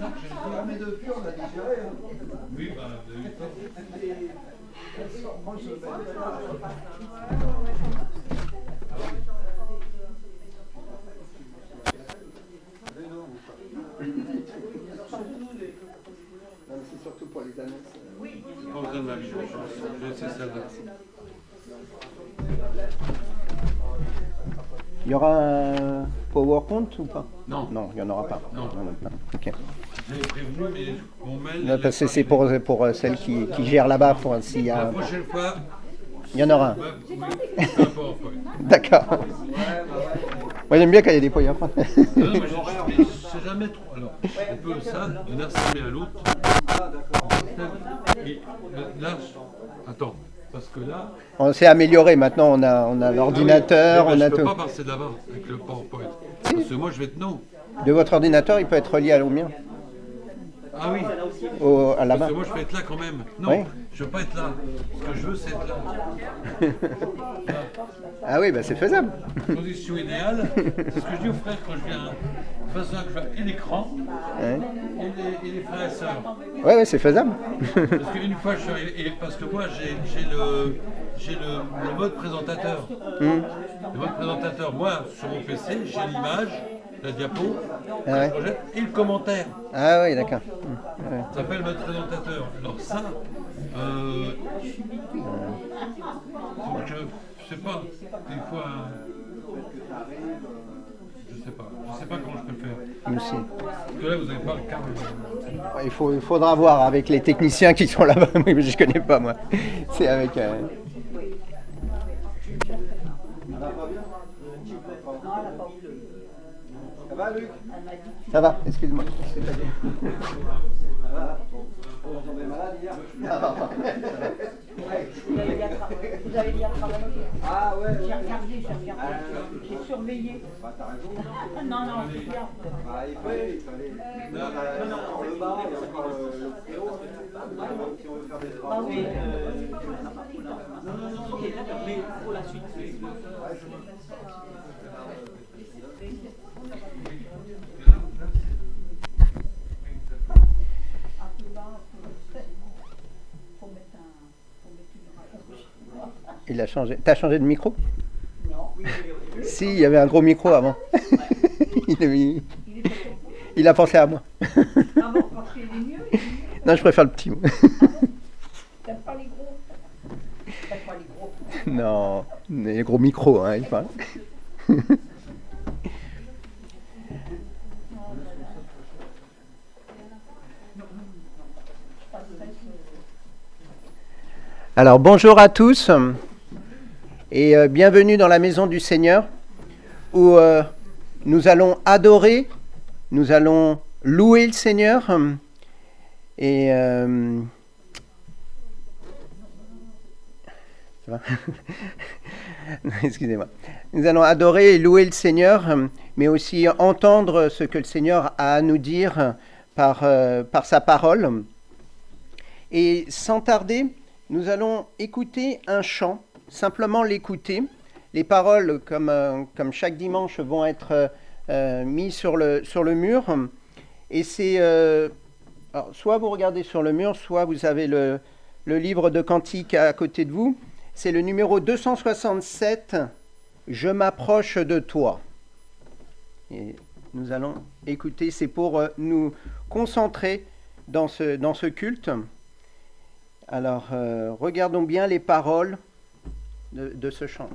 Ah, mais depuis, on a digéré. Hein. Oui, bah, vous avez eu tort. Moi, je Non, mais c'est surtout pour les annonces. Pas besoin de ma vie, je sais celle-là. Il y aura un PowerPoint ou pas? Non. Non, il n'y en aura pas. Non. Ok. J'avais prévenu, mais mon mail. Non, parce que c'est pour celle qui gère là-bas. Pour s'il y La a... prochaine fois. Il y en aura un. Ouais, oui, peu importe. Ouais. D'accord. Moi j'aime bien quand il y a des PowerPoint. Non, mais je sais jamais trop. Alors, on peut ça, d'une assemblée à l'autre. Et là, attends, parce que là. On s'est amélioré maintenant, on a l'ordinateur, Ah oui, on a je peux tout. pas passer d'avant avec le PowerPoint. Parce que moi, je vais être non. De votre ordinateur, il peut être relié au mien, Ah oui, à la main. parce que moi, je vais être là quand même. Non, Oui. je veux pas être là. Ce que je veux, c'est être là. Ah oui, bah c'est faisable. Position idéale, c'est ce que je dis aux frères quand je viens. De façon à que je vois et l'écran Ouais. et les frères et sœurs. Ouais, c'est faisable. Parce qu'une fois, je suis arrivé, et parce que moi, j'ai le mode présentateur. Le mode présentateur, moi, sur mon PC, j'ai l'image, la diapo, Ah ouais. je projette, et le commentaire. Ah oui, d'accord. Ouais. Ça s'appelle mode présentateur. Alors ça, donc je sais pas, des fois, je sais pas comment je peux le faire. Nous aussi. Parce que là, vous n'avez pas le câble. Il faudra voir avec les techniciens qui sont là-bas, mais je connais pas moi. C'est avec. Ça va, Luc? Ça va, excuse-moi. On tombait malade hier. Vous avez bien travaillé. Ah ouais. J'ai regardé. J'ai surveillé. Bah, t'as raison. Non, c'est bien. Bah, il fallait. Il y a encore le bar, il y a encore le préau. Si on veut faire des travaux. Ah oui. Ok, d'accord, mais pour la suite. Il a changé. T'as changé de micro? Non. Si, il y avait un gros micro avant. Il a pensé à moi. Ah bon, parce qu'il est mieux. Non, je préfère le petit. T'aimes pas les gros? T'aimes pas les gros? Non, les gros micros, hein, il parle. Alors bonjour à tous et bienvenue dans la maison du Seigneur où nous allons adorer, nous allons louer le Seigneur et ça va excusez-moi. Nous allons adorer et louer le Seigneur, mais aussi entendre ce que le Seigneur a à nous dire par sa parole. Et sans tarder, nous allons écouter un chant, simplement l'écouter. Les paroles, comme chaque dimanche, vont être mises sur le mur. Et c'est... alors, soit vous regardez sur le mur, soit vous avez le livre de cantiques à côté de vous. C'est le numéro 267, « Je m'approche de toi ». Et nous allons écouter, c'est pour nous concentrer dans ce culte. Alors, regardons bien les paroles de ce chant.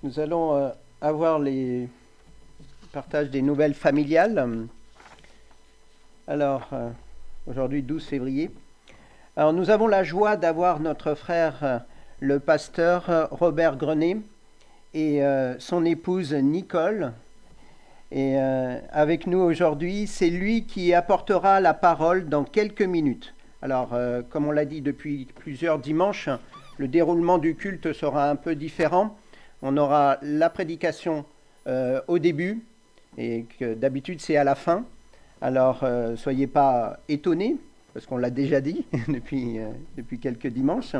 Nous allons avoir les partages des nouvelles familiales. Alors, aujourd'hui, 12 février. Alors, nous avons la joie d'avoir notre frère, le pasteur Robert Grenet, et son épouse Nicole. Et avec nous aujourd'hui, c'est lui qui apportera la parole dans quelques minutes. Alors, comme on l'a dit depuis plusieurs dimanches, le déroulement du culte sera un peu différent. On aura la prédication au début, et que d'habitude c'est à la fin. Alors, soyez pas étonnés, parce qu'on l'a déjà dit depuis quelques dimanches.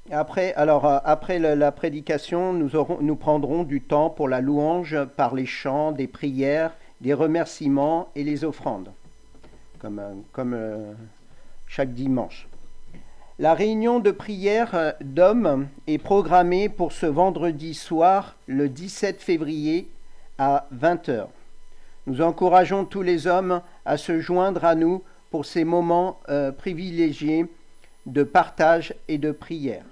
Après la prédication, nous prendrons du temps pour la louange par les chants, des prières, des remerciements et les offrandes, comme chaque dimanche. La réunion de prière d'hommes est programmée pour ce vendredi soir, le 17 février, à 20h. Nous encourageons tous les hommes à se joindre à nous pour ces moments privilégiés de partage et de prière.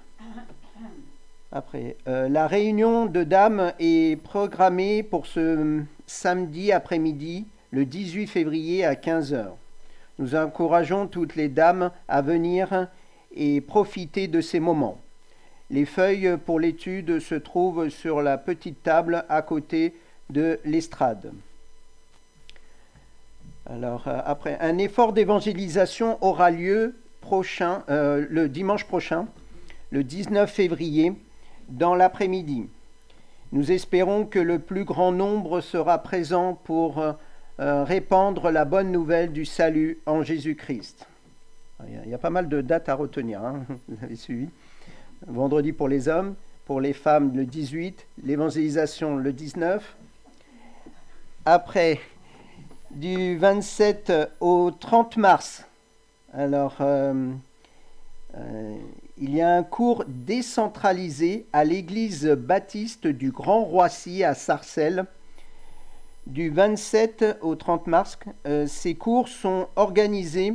Après, la réunion de dames est programmée pour ce samedi après-midi, le 18 février à 15h. Nous encourageons toutes les dames à venir et profiter de ces moments. Les feuilles pour l'étude se trouvent sur la petite table à côté de l'estrade. Alors, après, un effort d'évangélisation aura lieu le dimanche prochain, le 19 février, dans l'après-midi. Nous espérons que le plus grand nombre sera présent pour répandre la bonne nouvelle du salut en Jésus-Christ. Il y a pas mal de dates à retenir, hein, vous avez suivi. Vendredi pour les hommes, pour les femmes le 18, l'évangélisation le 19. Après, du 27 au 30 mars, alors il y a un cours décentralisé à l'église baptiste du Grand Roissy à Sarcelles. Du 27 au 30 mars, ces cours sont organisés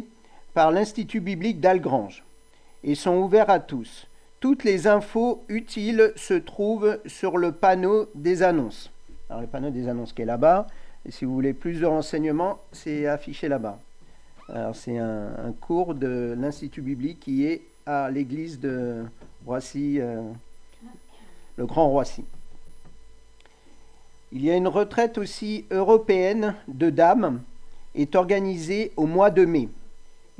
par l'Institut biblique d'Algrange et sont ouverts à tous. Toutes les infos utiles se trouvent sur le panneau des annonces. Alors le panneau des annonces qui est là-bas, et si vous voulez plus de renseignements, c'est affiché là-bas. Alors c'est un cours de l'Institut biblique qui est à l'église de Roissy, le Grand Roissy. Il y a une retraite aussi européenne de dames, est organisée au mois de mai.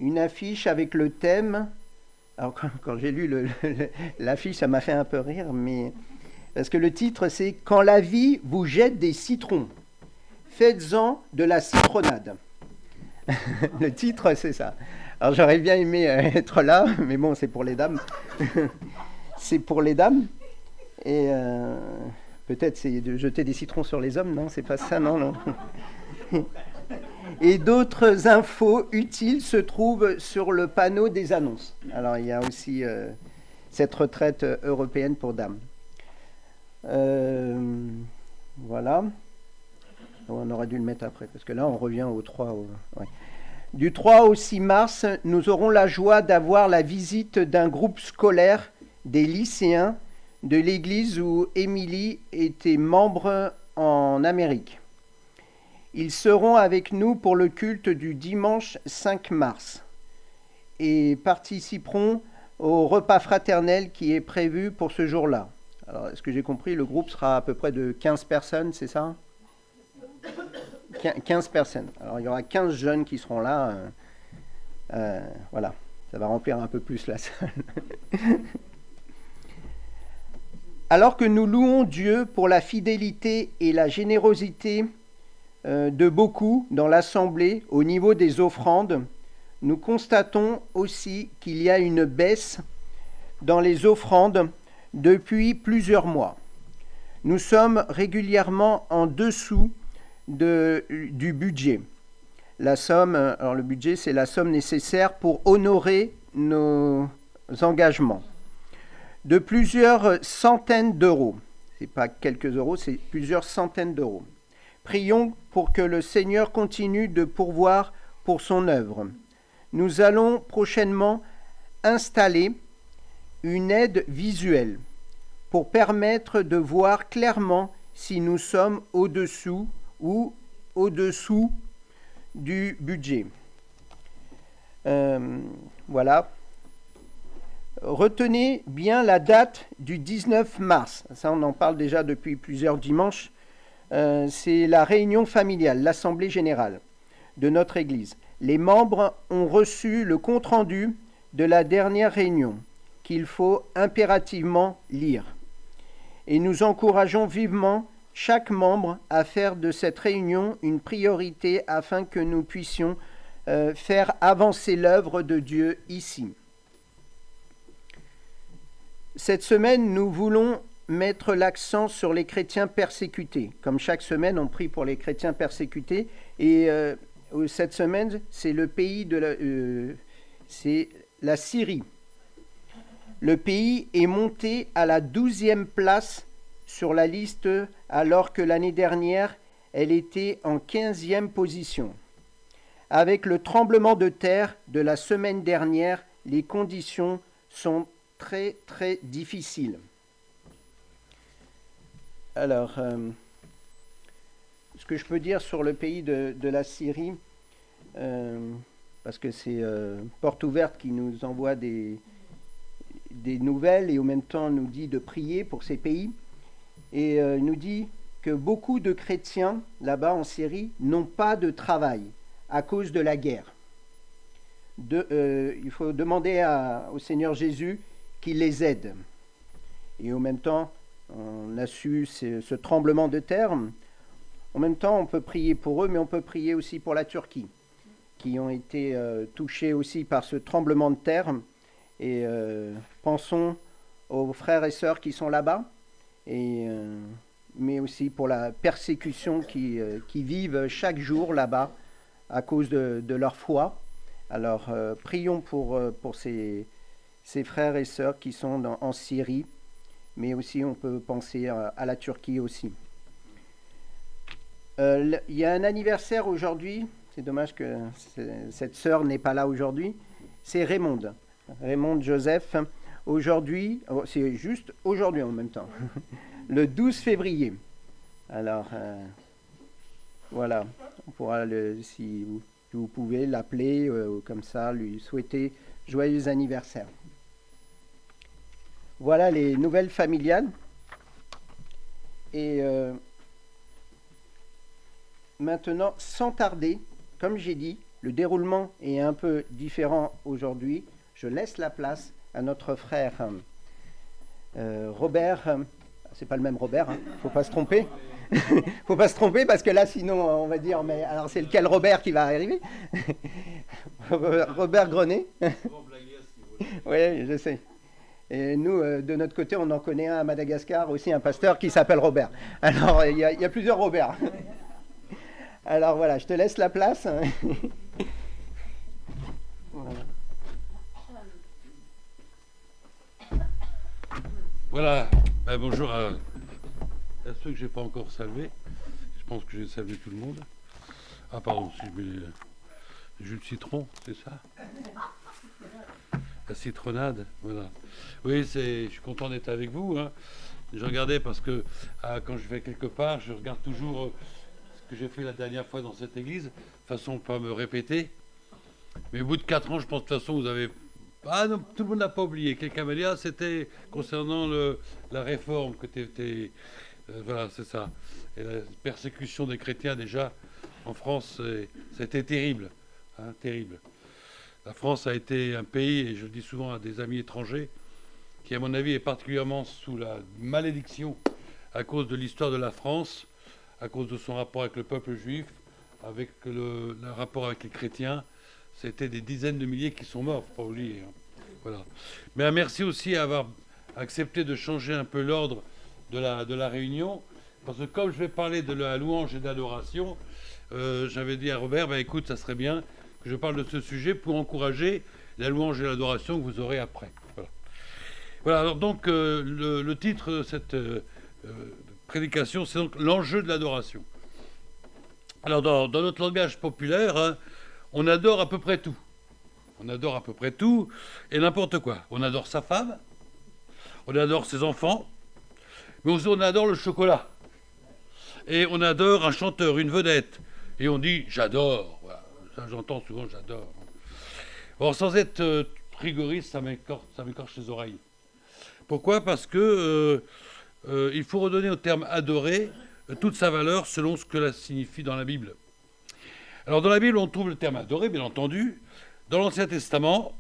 Une affiche avec le thème, alors quand j'ai lu l'affiche, ça m'a fait un peu rire, mais parce que le titre c'est « Quand la vie vous jette des citrons, faites-en de la citronnade ». Le titre c'est ça. Alors j'aurais bien aimé être là, mais bon, c'est pour les dames. C'est pour les dames. Et peut-être c'est de jeter des citrons sur les hommes, non? C'est pas ça, non. Et d'autres infos utiles se trouvent sur le panneau des annonces. Alors il y a aussi cette retraite européenne pour dames. Voilà. On aurait dû le mettre après, parce que là on revient au 3. Ouais. Du 3 au 6 mars, nous aurons la joie d'avoir la visite d'un groupe scolaire des lycéens de l'église où Émilie était membre en Amérique. Ils seront avec nous pour le culte du dimanche 5 mars et participeront au repas fraternel qui est prévu pour ce jour-là. Alors, est-ce que j'ai compris, le groupe sera à peu près de 15 personnes, c'est ça ? 15 personnes. Alors, il y aura 15 jeunes qui seront là. Voilà, ça va remplir un peu plus la salle. Alors que nous louons Dieu pour la fidélité et la générosité de beaucoup dans l'Assemblée au niveau des offrandes, nous constatons aussi qu'il y a une baisse dans les offrandes depuis plusieurs mois. Nous sommes régulièrement en dessous du budget. La somme, alors le budget, c'est la somme nécessaire pour honorer nos engagements. De plusieurs centaines d'euros. Ce n'est pas quelques euros, c'est plusieurs centaines d'euros. Prions pour que le Seigneur continue de pourvoir pour son œuvre. Nous allons prochainement installer une aide visuelle pour permettre de voir clairement si nous sommes au-dessous ou au-dessous du budget. Voilà. Retenez bien la date du 19 mars. Ça, on en parle déjà depuis plusieurs dimanches. C'est la réunion familiale, l'Assemblée générale de notre Église. Les membres ont reçu le compte-rendu de la dernière réunion qu'il faut impérativement lire. Et nous encourageons vivement chaque membre à faire de cette réunion une priorité afin que nous puissions faire avancer l'œuvre de Dieu ici. Cette semaine, nous voulons mettre l'accent sur les chrétiens persécutés. Comme chaque semaine, on prie pour les chrétiens persécutés. Et cette semaine, c'est le pays c'est la Syrie. Le pays est monté à la 12e place sur la liste, alors que l'année dernière, elle était en 15e position. Avec le tremblement de terre de la semaine dernière, les conditions sont très, très difficiles. Alors, ce que je peux dire sur le pays de la Syrie, parce que c'est Porte Ouverte qui nous envoie des nouvelles et en même temps nous dit de prier pour ces pays, et nous dit que beaucoup de chrétiens là-bas en Syrie n'ont pas de travail à cause de la guerre. Il faut demander au Seigneur Jésus qu'il les aide. Et en même temps, on a su ce tremblement de terre. En même temps, on peut prier pour eux, mais on peut prier aussi pour la Turquie, qui ont été touchés aussi par ce tremblement de terre. Et pensons aux frères et sœurs qui sont là-bas, mais aussi pour la persécution qui vivent chaque jour là-bas à cause de leur foi. Alors, prions pour ces frères et sœurs qui sont en Syrie, mais aussi on peut penser à la Turquie aussi. Il y a un anniversaire aujourd'hui, c'est dommage que cette sœur n'est pas là aujourd'hui, c'est Raymond Joseph. Aujourd'hui, c'est juste aujourd'hui en même temps, le 12 février. Alors, voilà, on pourra, si vous pouvez l'appeler comme ça, lui souhaiter joyeux anniversaire. Voilà les nouvelles familiales. Et maintenant, sans tarder, comme j'ai dit, le déroulement est un peu différent aujourd'hui. Je laisse la place à notre frère Robert. C'est pas le même Robert, hein, faut pas se tromper. Faut pas se tromper parce que là, sinon, on va dire, mais alors c'est lequel Robert qui va arriver? Robert Grenet. Oui, je sais. Et nous, de notre côté, on en connaît un à Madagascar, aussi un pasteur qui s'appelle Robert. Alors, il y a plusieurs Robert. Alors voilà, je te laisse la place. Voilà. Bonjour à ceux que je n'ai pas encore salués. Je pense que j'ai salué tout le monde. Ah pardon, si je mets le jus de citron, c'est ça? La citronnade, voilà. Oui, je suis content d'être avec vous. Hein. Je regardais parce que quand je vais quelque part, je regarde toujours ce que j'ai fait la dernière fois dans cette église, de façon de ne pas me répéter. Mais au bout de 4 ans, je pense de toute façon, vous avez... Ah non, tout le monde n'a pas oublié. Quelqu'un m'a dit, c'était concernant la réforme que tu voilà, c'est ça. Et la persécution des chrétiens, déjà, en France, c'était terrible. Hein, terrible. La France a été un pays, et je le dis souvent à des amis étrangers, qui, à mon avis, est particulièrement sous la malédiction à cause de l'histoire de la France, à cause de son rapport avec le peuple juif, avec le rapport avec les chrétiens. C'était des dizaines de milliers qui sont morts, faut pas oublier. Hein. Voilà. Mais merci aussi à avoir accepté de changer un peu l'ordre de la réunion, parce que comme je vais parler de la louange et de l'adoration, j'avais dit à Robert, écoute, ça serait bien que je parle de ce sujet pour encourager la louange et l'adoration que vous aurez après. Voilà. Voilà, alors donc le titre de cette prédication, c'est donc l'enjeu de l'adoration. Alors dans notre langage populaire, hein, on adore à peu près tout. On adore à peu près tout et n'importe quoi. On adore sa femme, on adore ses enfants, mais aussi on adore le chocolat. Et on adore un chanteur, une vedette. Et on dit j'adore. Voilà. Ça, j'entends souvent j'adore. Or, sans être rigoriste, ça m'écorche les oreilles. Pourquoi ? Parce que il faut redonner au terme adorer toute sa valeur selon ce que cela signifie dans la Bible. Alors, dans la Bible, on trouve le terme adorer, bien entendu, dans l'Ancien Testament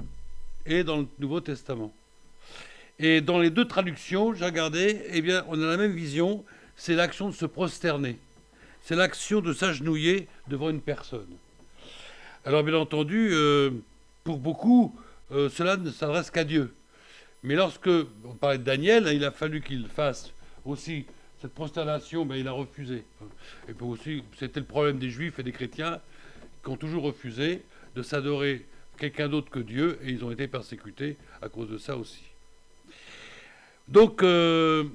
et dans le Nouveau Testament. Et dans les deux traductions, j'ai regardé, eh bien, on a la même vision, c'est l'action de se prosterner. C'est l'action de s'agenouiller devant une personne. Alors, bien entendu, pour beaucoup, cela ne s'adresse qu'à Dieu. Mais lorsque, on parlait de Daniel, il a fallu qu'il fasse aussi cette prosternation, ben, il a refusé. Et puis aussi, c'était le problème des Juifs et des chrétiens qui ont toujours refusé de s'adorer quelqu'un d'autre que Dieu, et ils ont été persécutés à cause de ça aussi. Donc, dans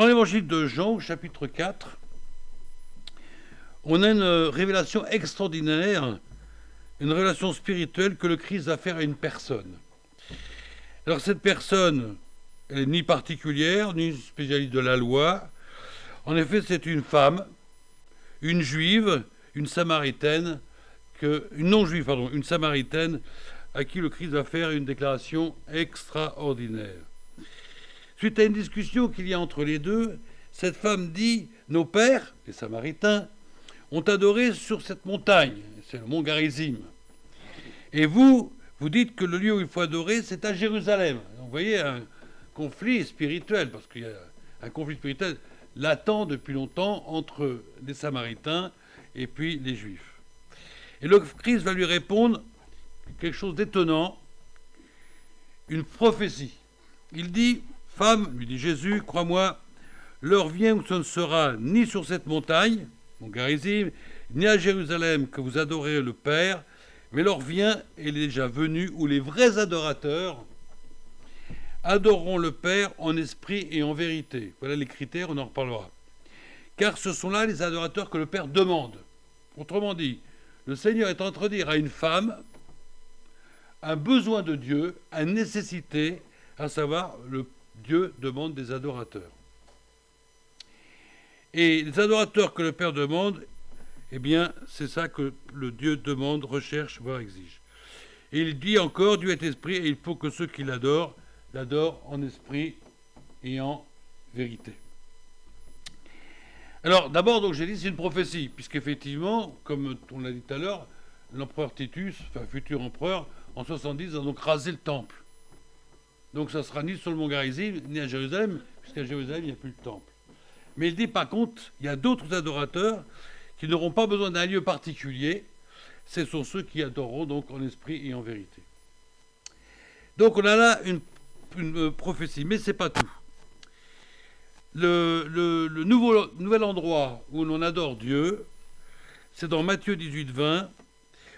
l'évangile de Jean, au chapitre 4, on a une révélation extraordinaire, une révélation spirituelle que le Christ va faire à une personne. Alors cette personne, elle n'est ni particulière, ni spécialiste de la loi. En effet, c'est une femme, une juive, une samaritaine, une non-juive, pardon, une samaritaine, à qui le Christ va faire une déclaration extraordinaire. Suite à une discussion qu'il y a entre les deux, cette femme dit « Nos pères, les Samaritains, ont adoré sur cette montagne, c'est le mont Garizim. Et vous dites que le lieu où il faut adorer, c'est à Jérusalem. » Vous voyez un conflit spirituel, parce qu'il y a un conflit spirituel latent depuis longtemps entre les Samaritains et puis les Juifs. Et le Christ va lui répondre quelque chose d'étonnant, une prophétie. Il dit « Femme, lui dit Jésus, crois-moi, l'heure vient où ce ne sera ni sur cette montagne, mon Garizim, ni à Jérusalem que vous adorez le Père, mais l'heure vient, et elle est déjà venue, où les vrais adorateurs adoreront le Père en esprit et en vérité. » Voilà les critères, on en reparlera. Car ce sont là les adorateurs que le Père demande. Autrement dit, le Seigneur est en train de dire à une femme un besoin de Dieu, une nécessité, à savoir le Dieu demande des adorateurs. Et les adorateurs que le Père demande, eh bien, c'est ça que le Dieu demande, recherche, voire exige. Et il dit encore, Dieu est esprit, et il faut que ceux qui l'adorent en esprit et en vérité. Alors, d'abord, donc, j'ai dit, c'est une prophétie, puisqu'effectivement, comme on l'a dit tout à l'heure, l'empereur Titus, enfin, futur empereur, en 70, a donc rasé le temple. Donc, ça ne sera ni sur le mont Garizim, ni à Jérusalem, puisqu'à Jérusalem, il n'y a plus de temple. Mais il dit, par contre, il y a d'autres adorateurs qui n'auront pas besoin d'un lieu particulier. Ce sont ceux qui adoreront donc en esprit et en vérité. Donc, on a là une prophétie, mais ce n'est pas tout. Le nouvel endroit où l'on adore Dieu, c'est dans Matthieu 18, 20,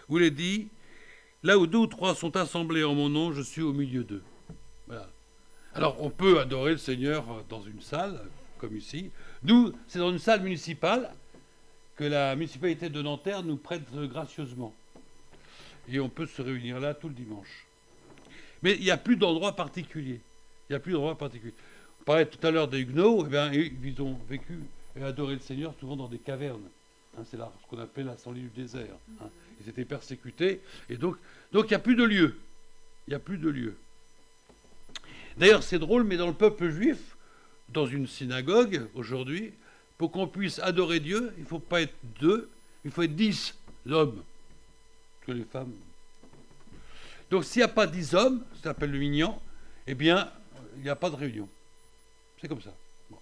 où il est dit « Là où 2 ou 3 sont assemblés en mon nom, je suis au milieu d'eux. » Voilà. Alors, on peut adorer le Seigneur dans une salle, comme ici. Nous, c'est dans une salle municipale que la municipalité de Nanterre nous prête gracieusement. Et on peut se réunir là tout le dimanche. Mais il n'y a plus d'endroit particulier. Il n'y a plus d'endroit particulier. On parlait tout à l'heure des Huguenots, eh bien, ils ont vécu et adoré le Seigneur souvent dans des cavernes. Hein, c'est là ce qu'on appelle l'incendie du désert. Hein. Ils étaient persécutés. Et donc il n'y a plus de lieu. Il n'y a plus de lieu. D'ailleurs, c'est drôle, mais dans le peuple juif, dans une synagogue, aujourd'hui, pour qu'on puisse adorer Dieu, il ne faut pas être 2, il faut être 10 hommes. Que les femmes. Donc, s'il n'y a pas 10 hommes, ça s'appelle le minyan, eh bien, il n'y a pas de réunion. C'est comme ça. Bon.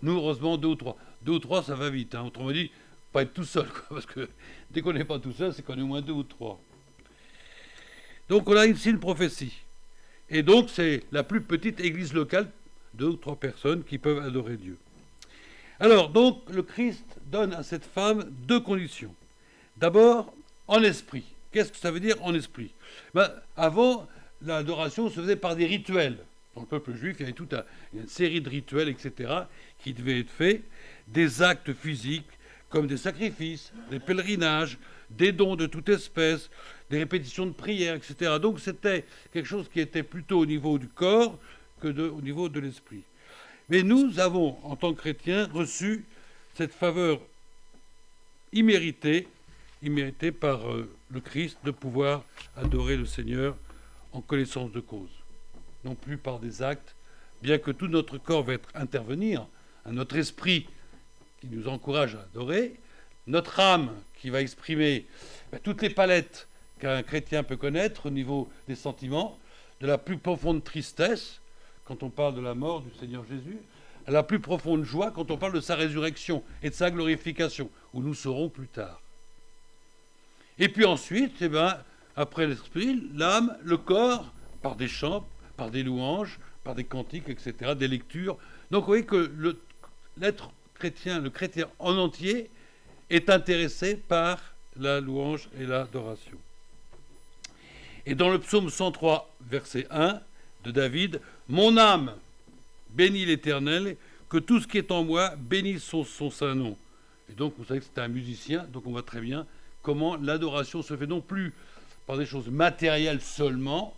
Nous, heureusement, 2 ou 3. 2 ou 3, ça va vite. Hein. Autrement dit, pas être tout seul, quoi, parce que dès qu'on n'est pas tout seul, c'est qu'on est au moins 2 ou 3. Donc, on a ici une prophétie. Et donc, c'est la plus petite église locale, 2 ou 3 personnes qui peuvent adorer Dieu. Alors, donc, le Christ donne à cette femme 2 conditions. D'abord, en esprit. Qu'est-ce que ça veut dire en esprit ? Avant, l'adoration se faisait par des rituels. Dans le peuple juif, il y avait toute une série de rituels, etc., qui devaient être faits, des actes physiques, comme des sacrifices, des pèlerinages, des dons de toute espèce, des répétitions de prières, etc. Donc c'était quelque chose qui était plutôt au niveau du corps au niveau de l'esprit. Mais nous avons, en tant que chrétiens, reçu cette faveur imméritée par le Christ, de pouvoir adorer le Seigneur en connaissance de cause. Non plus par des actes, bien que tout notre corps va intervenir, notre esprit qui nous encourage à adorer, notre âme qui va exprimer toutes les palettes qu'un chrétien peut connaître au niveau des sentiments, de la plus profonde tristesse, quand on parle de la mort du Seigneur Jésus, à la plus profonde joie quand on parle de sa résurrection et de sa glorification, où nous serons plus tard. Et puis ensuite, après l'esprit, l'âme, le corps, par des chants, par des louanges, par des cantiques, etc., des lectures. Donc vous voyez que l'être chrétien, le chrétien en entier, est intéressé par la louange et l'adoration. Et dans le psaume 103, verset 1 de David, « Mon âme bénit l'Éternel, que tout ce qui est en moi bénisse son saint nom. » Et donc, vous savez que c'est un musicien, donc on voit très bien comment l'adoration se fait non plus par des choses matérielles seulement,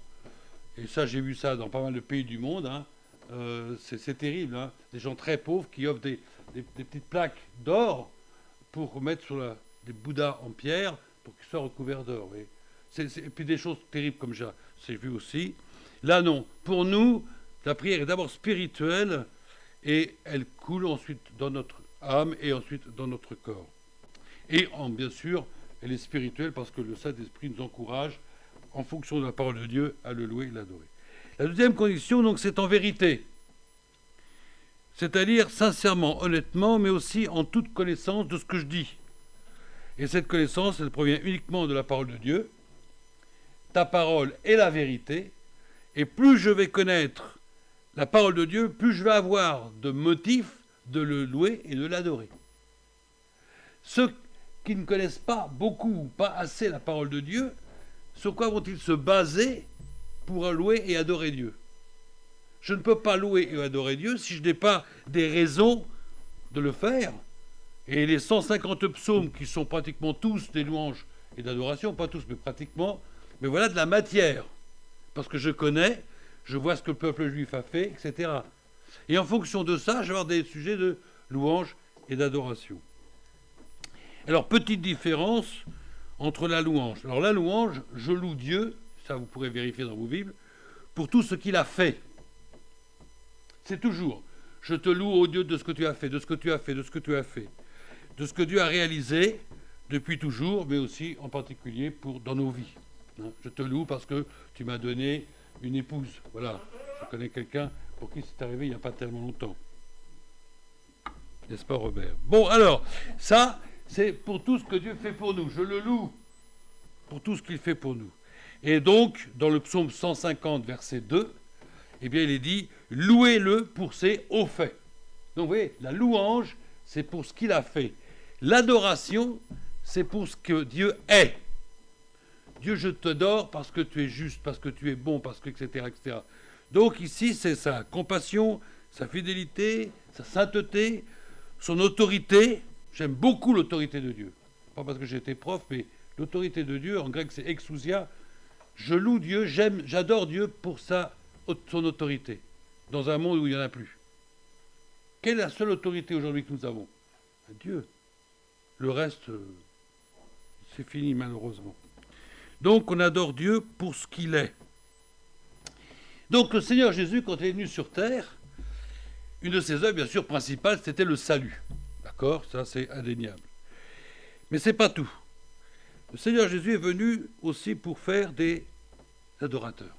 et ça, j'ai vu ça dans pas mal de pays du monde, hein. C'est terrible, hein. Des gens très pauvres qui offrent des petites plaques d'or pour mettre sur des bouddhas en pierre pour qu'ils soient recouverts d'or. Et puis des choses terribles comme j'ai vu aussi. Là, non. Pour nous, la prière est d'abord spirituelle et elle coule ensuite dans notre âme et ensuite dans notre corps. Et bien sûr, elle est spirituelle parce que le Saint-Esprit nous encourage, en fonction de la parole de Dieu, à le louer et l'adorer. La deuxième condition, donc, c'est en vérité. C'est-à-dire sincèrement, honnêtement, mais aussi en toute connaissance de ce que je dis. Et cette connaissance, elle provient uniquement de la parole de Dieu. Ta parole est la vérité. Et plus je vais connaître la parole de Dieu, plus je vais avoir de motifs de le louer et de l'adorer. Ceux qui ne connaissent pas beaucoup ou pas assez la parole de Dieu, sur quoi vont-ils se baser pour louer et adorer Dieu? Je ne peux pas louer et adorer Dieu si je n'ai pas des raisons de le faire. Et les 150 psaumes, qui sont pratiquement tous des louanges et d'adoration, pas tous, mais pratiquement, mais voilà de la matière. Parce que je connais, je vois ce que le peuple juif a fait, etc. Et en fonction de ça, je vais avoir des sujets de louange et d'adoration. Alors, petite différence entre la louange. Alors, la louange, je loue Dieu, ça vous pourrez vérifier dans vos Bibles, pour tout ce qu'il a fait. C'est toujours, je te loue, ô Dieu, de ce que tu as fait, de ce que tu as fait, de ce que tu as fait, de ce que Dieu a réalisé depuis toujours, mais aussi en particulier dans nos vies. Je te loue parce que tu m'as donné une épouse. Voilà, je connais quelqu'un pour qui c'est arrivé il n'y a pas tellement longtemps. N'est-ce pas, Robert? Bon, alors, ça, c'est pour tout ce que Dieu fait pour nous. Je le loue pour tout ce qu'il fait pour nous. Et donc, dans le psaume 150, verset 2, eh bien, il est dit « Louez-le pour ses hauts faits ». Donc, vous voyez, la louange, c'est pour ce qu'il a fait. L'adoration, c'est pour ce que Dieu est. Dieu, je t'adore parce que tu es juste, parce que tu es bon, parce que, etc., etc. Donc, ici, c'est sa compassion, sa fidélité, sa sainteté, son autorité. J'aime beaucoup l'autorité de Dieu. Pas parce que j'ai été prof, mais l'autorité de Dieu, en grec, c'est exousia. Je loue Dieu, j'adore Dieu pour son autorité, dans un monde où il n'y en a plus. Quelle est la seule autorité aujourd'hui que nous avons? Dieu. Le reste, c'est fini malheureusement. Donc on adore Dieu pour ce qu'il est. Donc le Seigneur Jésus, quand il est venu sur terre, une de ses œuvres, bien sûr, principales, c'était le salut. D'accord? Ça, c'est indéniable. Mais ce n'est pas tout. Le Seigneur Jésus est venu aussi pour faire des adorateurs.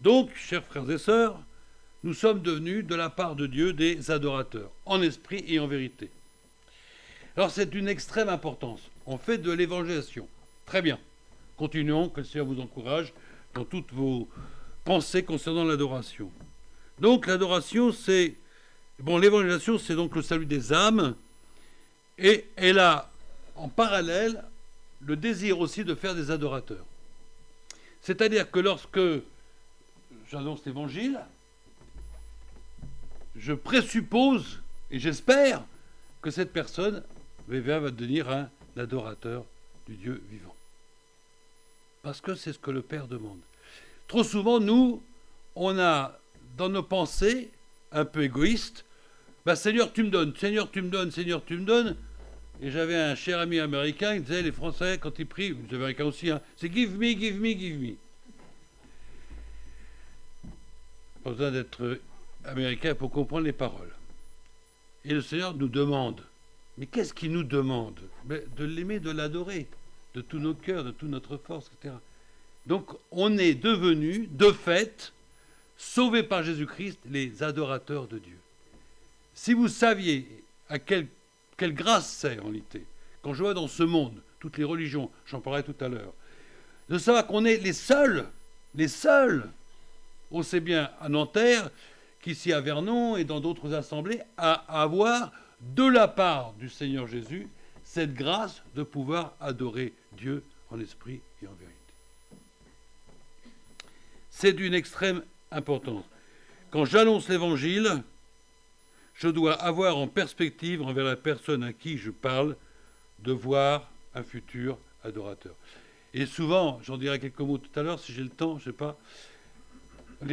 Donc, chers frères et sœurs, nous sommes devenus, de la part de Dieu, des adorateurs, en esprit et en vérité. Alors, c'est d'une extrême importance. On fait de l'évangélisation. Très bien. Continuons, que le Seigneur vous encourage dans toutes vos pensées concernant l'adoration. Donc, l'adoration, c'est... Bon, l'évangélisation, c'est donc le salut des âmes, et elle a, en parallèle, le désir aussi de faire des adorateurs. C'est-à-dire que lorsque j'annonce l'évangile, je présuppose, et j'espère, que cette personne va devenir un adorateur du Dieu vivant. Parce que c'est ce que le Père demande. Trop souvent, nous, on a dans nos pensées, un peu égoïstes, bah, Seigneur, tu me donnes, Seigneur, tu me donnes, Seigneur, tu me donnes. Et j'avais un cher ami américain, il disait, les Français, quand ils prient, les Américains aussi, hein, c'est give me, give me, give me. Pas besoin d'être américain pour comprendre les paroles. Et le Seigneur nous demande, mais qu'est-ce qu'il nous demande? De l'aimer, de l'adorer, de tous nos cœurs, de toute notre force, etc. Donc on est devenus, de fait, sauvés par Jésus-Christ, les adorateurs de Dieu. Si vous saviez à quelle grâce c'est en réalité, quand je vois dans ce monde, toutes les religions, j'en parlerai tout à l'heure, de savoir qu'on est les seuls, aussi bien à Nanterre qu'ici à Vernon et dans d'autres assemblées, à avoir de la part du Seigneur Jésus cette grâce de pouvoir adorer Dieu en esprit et en vérité. C'est d'une extrême importance. Quand j'annonce l'Évangile, je dois avoir en perspective envers la personne à qui je parle de voir un futur adorateur. Et souvent, j'en dirai quelques mots tout à l'heure si j'ai le temps, je ne sais pas.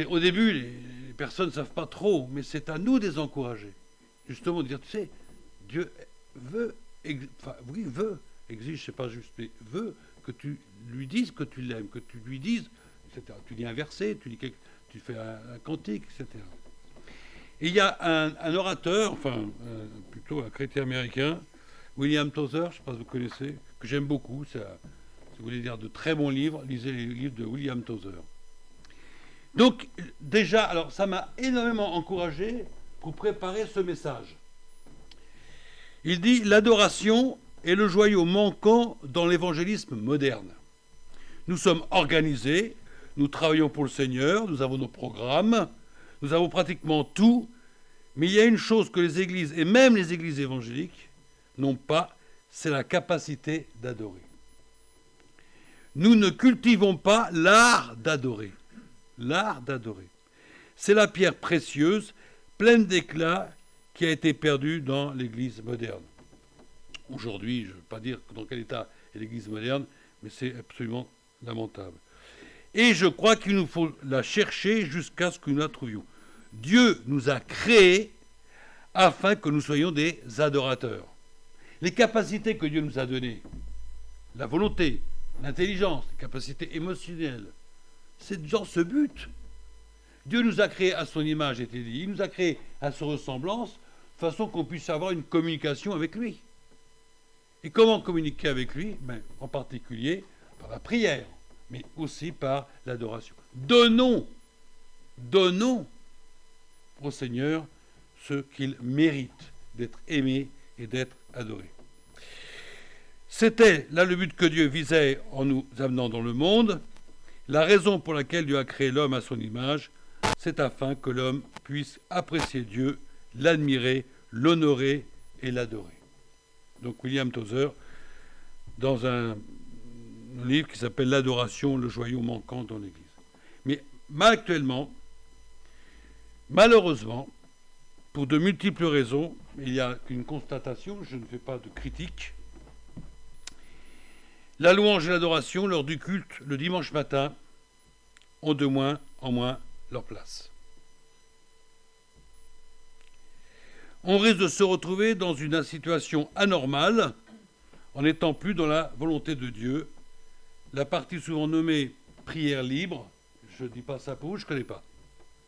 Au début, les personnes ne savent pas trop, mais c'est à nous de les encourager. Justement, de dire, tu sais, Dieu veut, exige, je ne sais pas juste, mais veut que tu lui dises que tu l'aimes, que tu lui dises, etc. Tu lis un verset, tu fais un cantique, etc. Et il y a un orateur, plutôt un chrétien américain, William Tozer, je ne sais pas si vous connaissez, que j'aime beaucoup. Si vous voulez lire de très bons livres, lisez les livres de William Tozer. Donc, déjà, alors ça m'a énormément encouragé pour préparer ce message. Il dit « L'adoration est le joyau manquant dans l'évangélisme moderne. Nous sommes organisés, nous travaillons pour le Seigneur, nous avons nos programmes, nous avons pratiquement tout, mais il y a une chose que les églises, et même les églises évangéliques, n'ont pas, c'est la capacité d'adorer. Nous ne cultivons pas l'art d'adorer. L'art d'adorer. C'est la pierre précieuse, pleine d'éclat, qui a été perdue dans l'Église moderne. Aujourd'hui, je ne veux pas dire dans quel état est l'Église moderne, mais c'est absolument lamentable. Et je crois qu'il nous faut la chercher jusqu'à ce que nous la trouvions. Dieu nous a créés afin que nous soyons des adorateurs. Les capacités que Dieu nous a données, la volonté, l'intelligence, les capacités émotionnelles, c'est dans ce but. Dieu nous a créés à son image, était dit. Il nous a créés à sa ressemblance, de façon qu'on puisse avoir une communication avec lui. Et comment communiquer avec lui? En particulier par la prière, mais aussi par l'adoration. Donnons au Seigneur ce qu'il mérite d'être aimé et d'être adoré. C'était là le but que Dieu visait en nous amenant dans le monde. La raison pour laquelle Dieu a créé l'homme à son image, c'est afin que l'homme puisse apprécier Dieu, l'admirer, l'honorer et l'adorer. Donc William Tozer, dans un livre qui s'appelle « L'adoration, le joyau manquant dans l'Église ». Mais actuellement, malheureusement, pour de multiples raisons, il y a une constatation, je ne fais pas de critique. La louange et l'adoration, lors du culte, le dimanche matin, ont de moins en moins leur place. On risque de se retrouver dans une situation anormale, en n'étant plus dans la volonté de Dieu. La partie souvent nommée prière libre, je ne dis pas ça pour vous, je ne connais pas.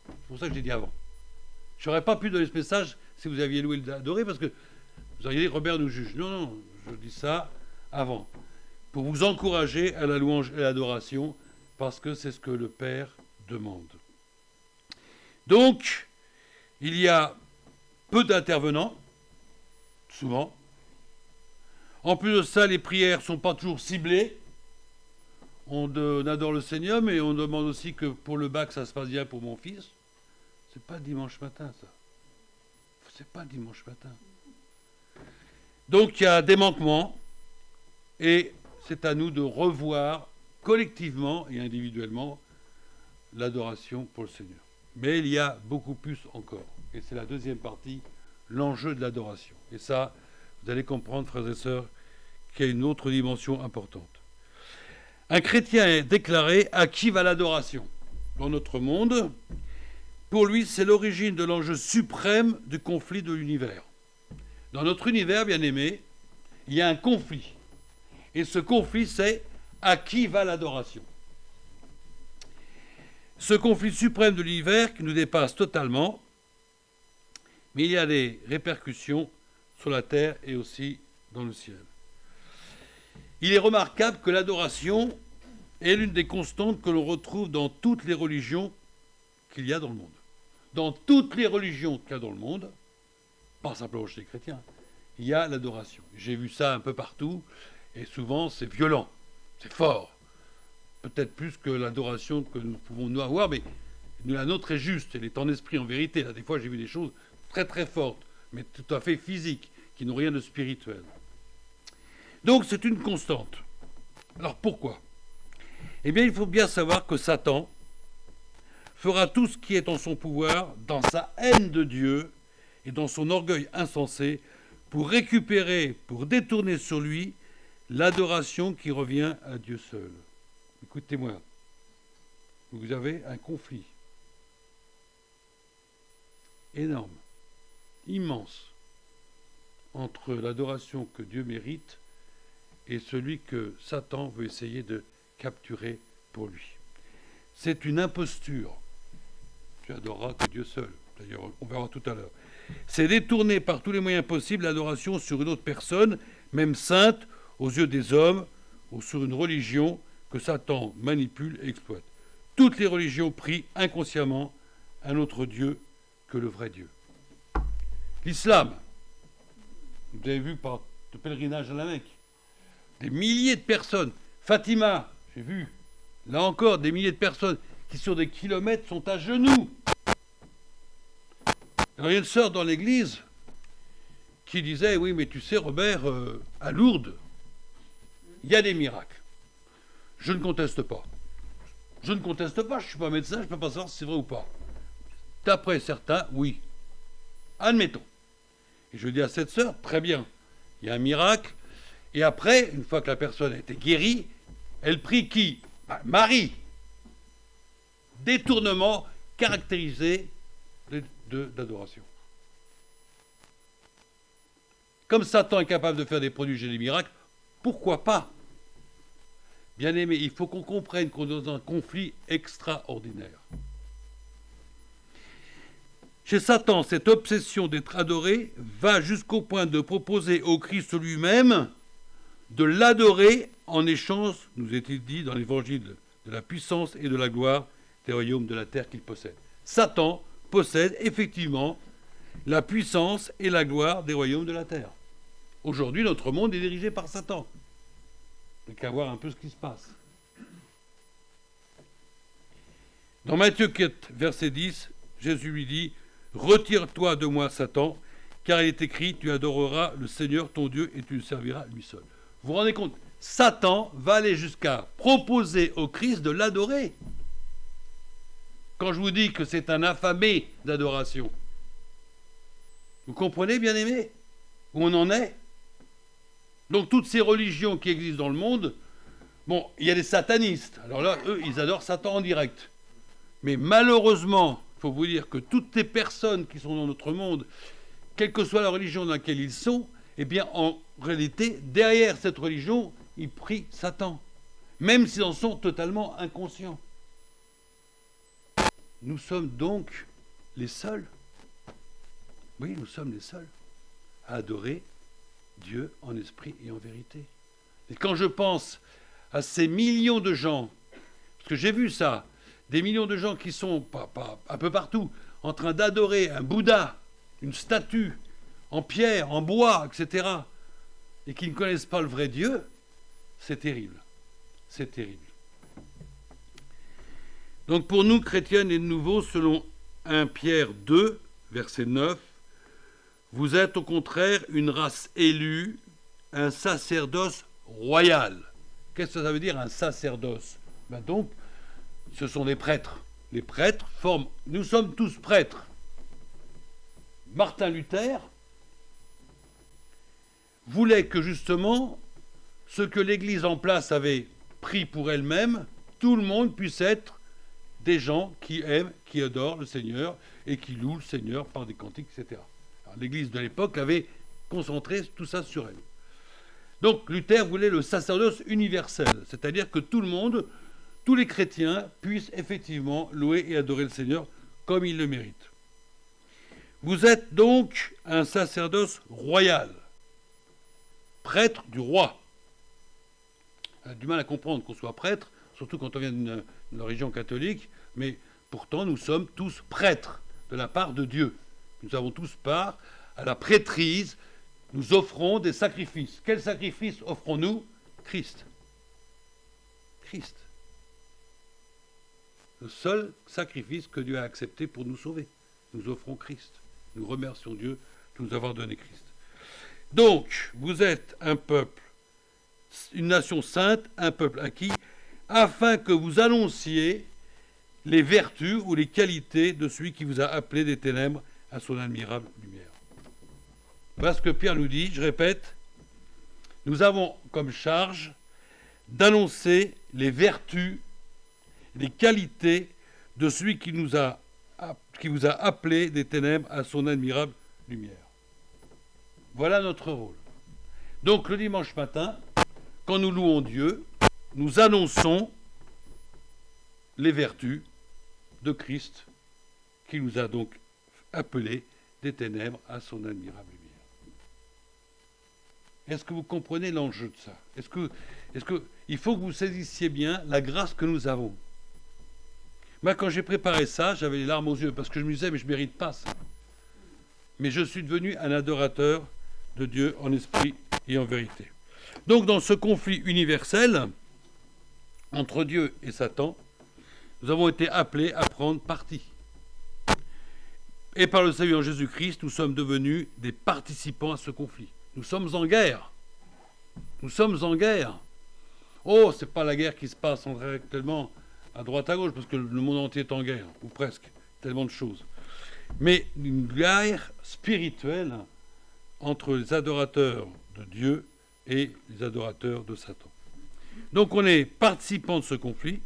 C'est pour ça que je l'ai dit avant. Je n'aurais pas pu donner ce message si vous aviez loué l'adoré, parce que vous auriez dit Robert nous juge. Non, je dis ça avant. Pour vous encourager à la louange et à l'adoration, parce que c'est ce que le Père demande. Donc, il y a peu d'intervenants, souvent. En plus de ça, les prières ne sont pas toujours ciblées. On adore le Seigneur, mais on demande aussi que pour le bac, ça se passe bien pour mon fils. C'est pas dimanche matin, ça. C'est pas dimanche matin. Donc, il y a des manquements, et c'est à nous de revoir collectivement et individuellement l'adoration pour le Seigneur. Mais il y a beaucoup plus encore. Et c'est la deuxième partie, l'enjeu de l'adoration. Et ça, vous allez comprendre, frères et sœurs, qu'il y a une autre dimension importante. Un chrétien est déclaré, à qui va l'adoration? dans notre monde, pour lui, c'est l'origine de l'enjeu suprême du conflit de l'univers. Dans notre univers, bien aimé, il y a un conflit. Et ce conflit, c'est à qui va l'adoration. Ce conflit suprême de l'univers qui nous dépasse totalement, mais il y a des répercussions sur la terre et aussi dans le ciel. Il est remarquable que l'adoration est l'une des constantes que l'on retrouve dans toutes les religions qu'il y a dans le monde. Dans toutes les religions qu'il y a dans le monde, pas simplement chez les chrétiens, il y a l'adoration. J'ai vu ça un peu partout, et souvent c'est violent, c'est fort. Peut-être plus que l'adoration que nous pouvons nous avoir, mais la nôtre est juste, elle est en esprit, en vérité. Là, des fois, j'ai vu des choses très très fortes, mais tout à fait physiques, qui n'ont rien de spirituel. Donc c'est une constante. Alors pourquoi ? Eh bien, il faut bien savoir que Satan fera tout ce qui est en son pouvoir, dans sa haine de Dieu et dans son orgueil insensé, pour récupérer, pour détourner sur lui l'adoration qui revient à Dieu seul. Écoutez-moi, vous avez un conflit énorme, immense, entre l'adoration que Dieu mérite et celui que Satan veut essayer de capturer pour lui. C'est une imposture. Tu adoreras que Dieu seul. D'ailleurs, on verra tout à l'heure. C'est détourner par tous les moyens possibles l'adoration sur une autre personne, même sainte, aux yeux des hommes, ou sur une religion que Satan manipule et exploite. Toutes les religions prient inconsciemment un autre Dieu que le vrai Dieu. L'islam, vous avez vu par le pèlerinage à la Mecque, des milliers de personnes. Fatima, j'ai vu, là encore, des milliers de personnes qui sur des kilomètres sont à genoux. Alors il y a une sœur dans l'église qui disait, oui mais tu sais Robert, à Lourdes, il y a des miracles. Je ne conteste pas. Je ne conteste pas, je ne suis pas médecin, je ne peux pas savoir si c'est vrai ou pas. D'après certains, oui. Admettons. Et je dis à cette sœur, très bien, il y a un miracle. Et après, une fois que la personne a été guérie, elle prie qui ? Marie. Détournement caractérisé d'adoration. Comme Satan est capable de faire des prodiges et des miracles, pourquoi pas ? Bien aimé, il faut qu'on comprenne qu'on est dans un conflit extraordinaire. Chez Satan, cette obsession d'être adoré va jusqu'au point de proposer au Christ lui-même de l'adorer en échange, nous est-il dit dans l'évangile, de la puissance et de la gloire des royaumes de la terre qu'il possède. Satan possède effectivement la puissance et la gloire des royaumes de la terre. Aujourd'hui, notre monde est dirigé par Satan. Il n'y a qu'à voir un peu ce qui se passe. Dans Matthieu 4, verset 10, Jésus lui dit « Retire-toi de moi, Satan, car il est écrit, tu adoreras le Seigneur ton Dieu et tu le serviras lui seul. » Vous vous rendez compte ? Satan va aller jusqu'à proposer au Christ de l'adorer. Quand je vous dis que c'est un affamé d'adoration, vous comprenez, bien-aimés, où on en est ? Donc toutes ces religions qui existent dans le monde, bon, il y a des satanistes. Alors là, eux, ils adorent Satan en direct. Mais malheureusement, il faut vous dire que toutes les personnes qui sont dans notre monde, quelle que soit la religion dans laquelle ils sont, eh bien, en réalité, derrière cette religion, ils prient Satan. Même s'ils en sont totalement inconscients. Nous sommes donc les seuls, oui, nous sommes les seuls à adorer Dieu en esprit et en vérité. Et quand je pense à ces millions de gens, parce que j'ai vu ça, des millions de gens qui sont un peu partout en train d'adorer un Bouddha, une statue en pierre, en bois, etc., et qui ne connaissent pas le vrai Dieu, c'est terrible. C'est terrible. Donc pour nous, chrétiens et nouveaux, selon 1 Pierre 2, verset 9, vous êtes au contraire une race élue, un sacerdoce royal. Qu'est-ce que ça veut dire, un sacerdoce ? Donc, ce sont des prêtres. Les prêtres forment... Nous sommes tous prêtres. Martin Luther voulait que justement, ce que l'Église en place avait pris pour elle-même, tout le monde puisse être des gens qui aiment, qui adorent le Seigneur et qui louent le Seigneur par des cantiques, etc. Alors, l'Église de l'époque avait concentré tout ça sur elle. Donc Luther voulait le sacerdoce universel, c'est-à-dire que tout le monde, tous les chrétiens puissent effectivement louer et adorer le Seigneur comme ils le méritent. Vous êtes donc un sacerdoce royal, prêtre du roi. On a du mal à comprendre qu'on soit prêtre, surtout quand on vient d'une religion catholique, mais pourtant nous sommes tous prêtres de la part de Dieu. Nous avons tous part à la prêtrise, nous offrons des sacrifices. Quels sacrifices offrons-nous? Christ. Christ. Le seul sacrifice que Dieu a accepté pour nous sauver. Nous offrons Christ. Nous remercions Dieu de nous avoir donné Christ. Donc, vous êtes un peuple, une nation sainte, un peuple acquis, afin que vous annonciez les vertus ou les qualités de celui qui vous a appelé des ténèbres à son admirable lumière. Parce que Pierre nous dit, je répète, nous avons comme charge d'annoncer les vertus, les qualités de celui qui vous a appelé des ténèbres à son admirable lumière. Voilà notre rôle. Donc le dimanche matin, quand nous louons Dieu, nous annonçons les vertus de Christ qui nous a donc appelés des ténèbres à son admirable lumière. Est-ce que vous comprenez l'enjeu de ça? Est-ce que il faut que vous saisissiez bien la grâce que nous avons? Moi, quand j'ai préparé ça, j'avais les larmes aux yeux parce que je me disais, mais je ne mérite pas ça. Mais je suis devenu un adorateur de Dieu en esprit et en vérité. Donc, dans ce conflit universel entre Dieu et Satan, nous avons été appelés à prendre parti. Et par le salut en Jésus-Christ, nous sommes devenus des participants à ce conflit. Nous sommes en guerre. Nous sommes en guerre. Oh, c'est pas la guerre qui se passe actuellement à droite à gauche, parce que le monde entier est en guerre, ou presque, tellement de choses. Mais une guerre spirituelle entre les adorateurs de Dieu et les adorateurs de Satan. Donc on est participants de ce conflit,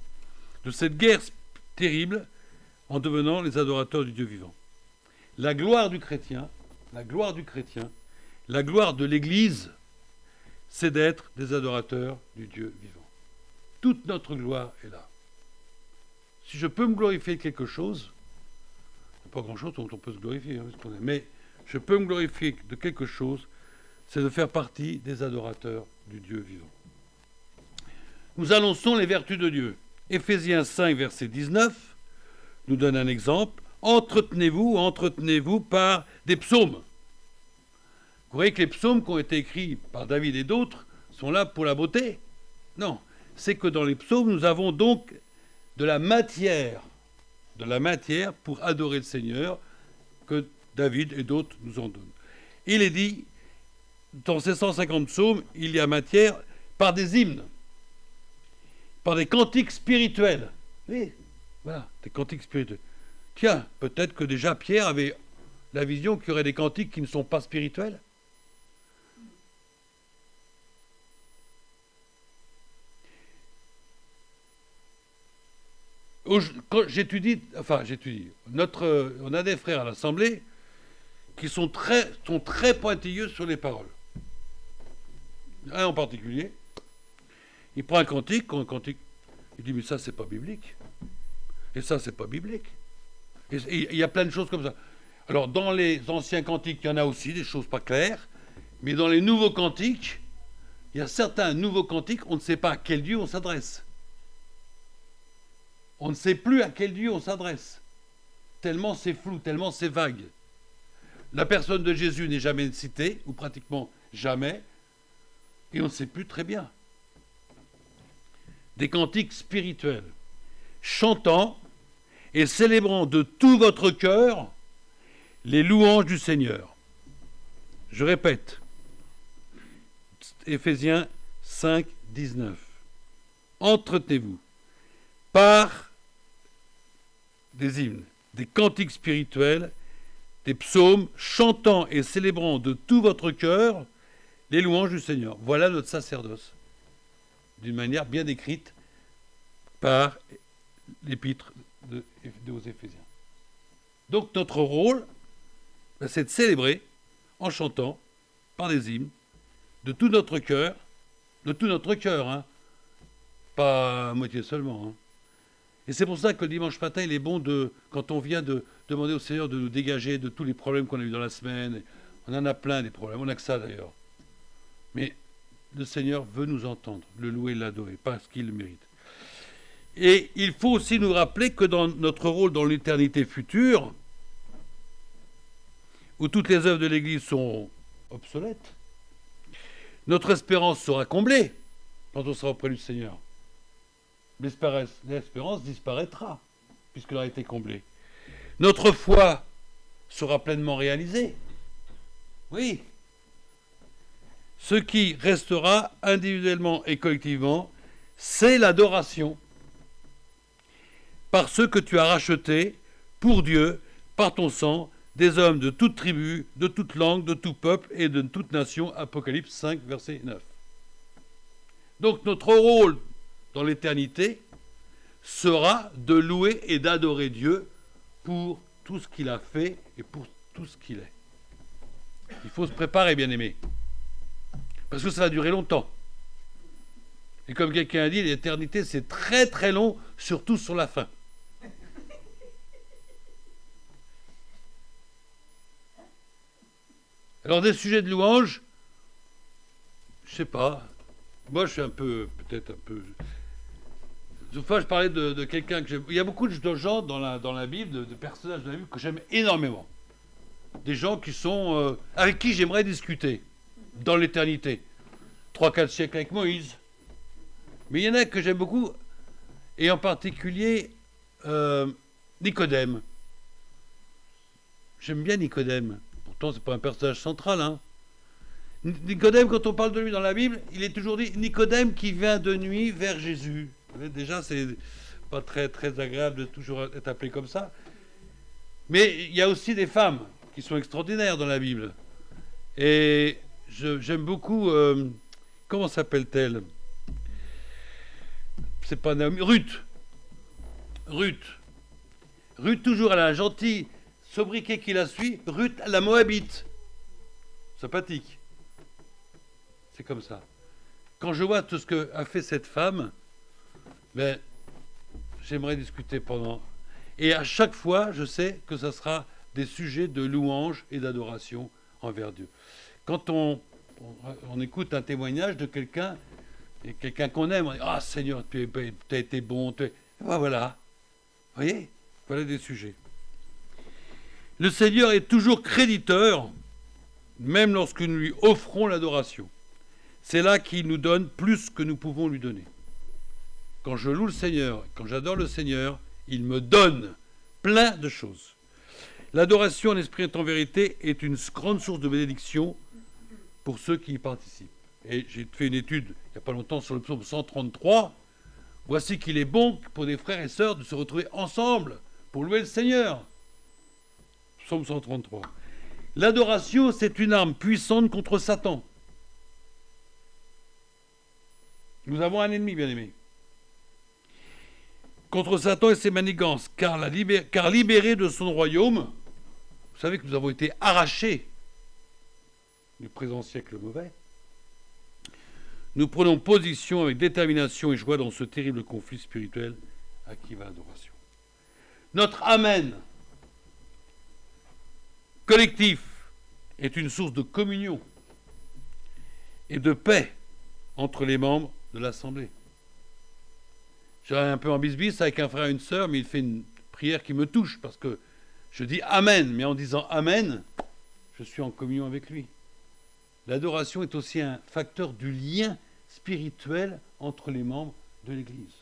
de cette guerre terrible, en devenant les adorateurs du Dieu vivant. La gloire du chrétien, la gloire de l'Église, c'est d'être des adorateurs du Dieu vivant. Toute notre gloire est là. Si je peux me glorifier de quelque chose, il n'y a pas grand-chose dont on peut se glorifier, mais je peux me glorifier de quelque chose, c'est de faire partie des adorateurs du Dieu vivant. Nous annonçons les vertus de Dieu. Éphésiens 5, verset 19, nous donne un exemple. Entretenez-vous par des psaumes. Vous voyez que les psaumes qui ont été écrits par David et d'autres sont là pour la beauté? Non, c'est que dans les psaumes, nous avons donc de la matière pour adorer le Seigneur que David et d'autres nous en donnent. Il est dit, dans ces 150 psaumes, il y a matière par des hymnes, par des cantiques spirituels. Oui, voilà, des cantiques spirituels. Tiens, peut-être que déjà Pierre avait la vision qu'il y aurait des cantiques qui ne sont pas spirituels. Quand j'étudie, on a des frères à l'Assemblée qui sont très pointilleux sur les paroles. Un en particulier, il prend un cantique, il dit mais ça c'est pas biblique, et ça c'est pas biblique. Et il y a plein de choses comme ça. Alors dans les anciens cantiques, il y en a aussi des choses pas claires, mais dans les nouveaux cantiques, il y a certains nouveaux cantiques, on ne sait pas à quel Dieu on s'adresse. On ne sait plus à quel Dieu on s'adresse. Tellement c'est flou, tellement c'est vague. La personne de Jésus n'est jamais citée, ou pratiquement jamais, et on ne sait plus très bien. Des cantiques spirituels, chantant et célébrant de tout votre cœur les louanges du Seigneur. Je répète, Éphésiens 5, 19. Entretenez-vous par des hymnes, des cantiques spirituels, des psaumes, chantant et célébrant de tout votre cœur les louanges du Seigneur. Voilà notre sacerdoce, d'une manière bien décrite par l'épître aux Éphésiens. Donc notre rôle, c'est de célébrer en chantant, par des hymnes, de tout notre cœur, hein, pas à moitié seulement. Hein. Et c'est pour ça que le dimanche matin, il est bon, quand on vient de demander au Seigneur de nous dégager de tous les problèmes qu'on a eu dans la semaine. On en a plein des problèmes, on n'a que ça d'ailleurs. Mais le Seigneur veut nous entendre, le louer et l'adorer, parce qu'il le mérite. Et il faut aussi nous rappeler que dans notre rôle dans l'éternité future, où toutes les œuvres de l'Église sont obsolètes, notre espérance sera comblée quand on sera auprès du Seigneur. L'espérance disparaîtra, puisqu'elle aura été comblée. Notre foi sera pleinement réalisée. Oui. Ce qui restera individuellement et collectivement, c'est l'adoration. Par ceux que tu as rachetés pour Dieu, par ton sang, des hommes de toute tribu, de toute langue, de tout peuple et de toute nation. Apocalypse 5, verset 9. Donc notre rôle dans l'éternité sera de louer et d'adorer Dieu pour tout ce qu'il a fait et pour tout ce qu'il est. Il faut se préparer, bien-aimés, parce que ça va durer longtemps. Et comme quelqu'un a dit, l'éternité c'est très très long, surtout sur la fin. Alors des sujets de louange, je sais pas, moi je suis peut-être un peu... Enfin, je parlais de quelqu'un que j'aime. Il y a beaucoup de gens dans la Bible, de personnages de la Bible que j'aime énormément. Des gens qui sont avec qui j'aimerais discuter dans l'éternité. 3-4 siècles avec Moïse. Mais il y en a que j'aime beaucoup, et en particulier Nicodème. J'aime bien Nicodème. Pourtant, c'est pas un personnage central. Hein. Nicodème, quand on parle de lui dans la Bible, il est toujours dit Nicodème qui vient de nuit vers Jésus. Déjà, c'est pas très, très agréable de toujours être appelé comme ça. Mais il y a aussi des femmes qui sont extraordinaires dans la Bible. Et j'aime beaucoup... comment s'appelle-t-elle? C'est pas Naomi. Ruth. Ruth, toujours, elle a un gentil sobriquet qui la suit. Ruth, la Moabite. Sympathique. C'est comme ça. Quand je vois tout ce qu'a fait cette femme... Ben, j'aimerais discuter pendant... Et à chaque fois, je sais que ça sera des sujets de louange et d'adoration envers Dieu. Quand on écoute un témoignage de quelqu'un qu'on aime, on dit « Ah Seigneur, tu as été bon. » Voilà. Vous voyez? Voilà des sujets. Le Seigneur est toujours créditeur, même lorsque nous lui offrons l'adoration. C'est là qu'il nous donne plus que nous pouvons lui donner. Quand je loue le Seigneur, quand j'adore le Seigneur, il me donne plein de choses. L'adoration en esprit et en vérité est une grande source de bénédiction pour ceux qui y participent. Et j'ai fait une étude il n'y a pas longtemps sur le psaume 133. Voici qu'il est bon pour des frères et sœurs de se retrouver ensemble pour louer le Seigneur. Psaume 133. L'adoration, c'est une arme puissante contre Satan. Nous avons un ennemi, bien-aimé. Contre Satan et ses manigances, car libérés de son royaume, vous savez que nous avons été arrachés du présent siècle mauvais, nous prenons position avec détermination et joie dans ce terrible conflit spirituel à qui va l'adoration. Notre Amen collectif est une source de communion et de paix entre les membres de l'Assemblée. J'ai un peu en bisbis avec un frère et une sœur, mais il fait une prière qui me touche, parce que je dis Amen, mais en disant Amen, je suis en communion avec lui. L'adoration est aussi un facteur du lien spirituel entre les membres de l'Église.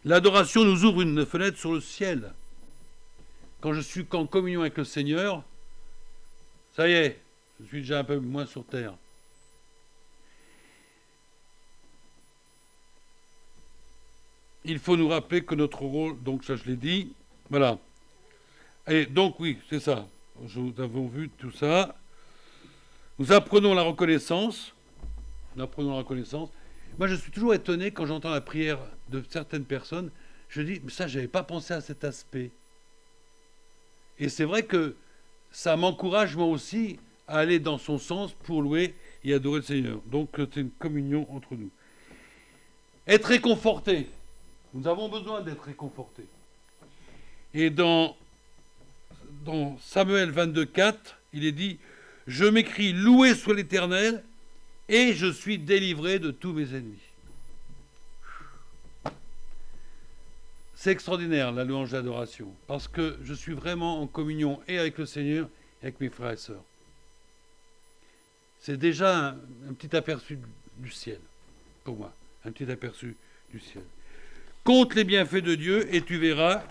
L'adoration nous ouvre une fenêtre sur le ciel. Quand je suis en communion avec le Seigneur, ça y est, je suis déjà un peu moins sur terre. Il faut nous rappeler que notre rôle, donc ça je l'ai dit, voilà. Et donc oui, c'est ça. Nous avons vu tout ça. Nous apprenons la reconnaissance. Moi, je suis toujours étonné quand j'entends la prière de certaines personnes. Je dis, mais ça, je n'avais pas pensé à cet aspect. Et c'est vrai que ça m'encourage, moi aussi, à aller dans son sens pour louer et adorer le Seigneur. Donc, c'est une communion entre nous. Être réconforté. Nous avons besoin d'être réconfortés. Et dans Samuel 22,4, il est dit « Je m'écris, loué soit l'Éternel, et je suis délivré de tous mes ennemis. » C'est extraordinaire, la louange d'adoration, parce que je suis vraiment en communion et avec le Seigneur et avec mes frères et sœurs. C'est déjà un petit aperçu du ciel, pour moi, un petit aperçu du ciel. Compte les bienfaits de Dieu et tu verras,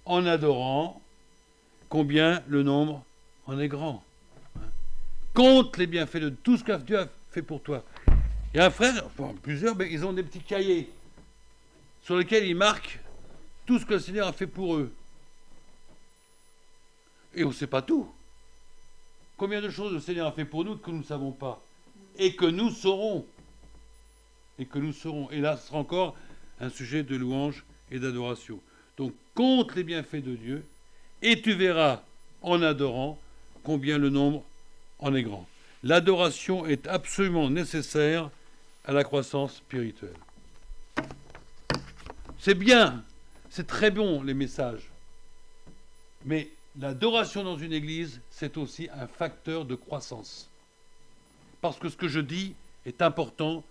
en adorant, combien le nombre en est grand. Compte les bienfaits de tout ce que Dieu a fait pour toi. Il y a un frère, enfin, plusieurs, mais ils ont des petits cahiers sur lesquels ils marquent tout ce que le Seigneur a fait pour eux. Et on ne sait pas tout. Combien de choses le Seigneur a fait pour nous que nous ne savons pas et que nous saurons. Et que nous saurons. Et là, ce sera encore un sujet de louange et d'adoration. Donc, compte les bienfaits de Dieu et tu verras, en adorant, combien le nombre en est grand. L'adoration est absolument nécessaire à la croissance spirituelle. C'est bien, c'est très bon les messages. Mais l'adoration dans une église, c'est aussi un facteur de croissance. Parce que ce que je dis est important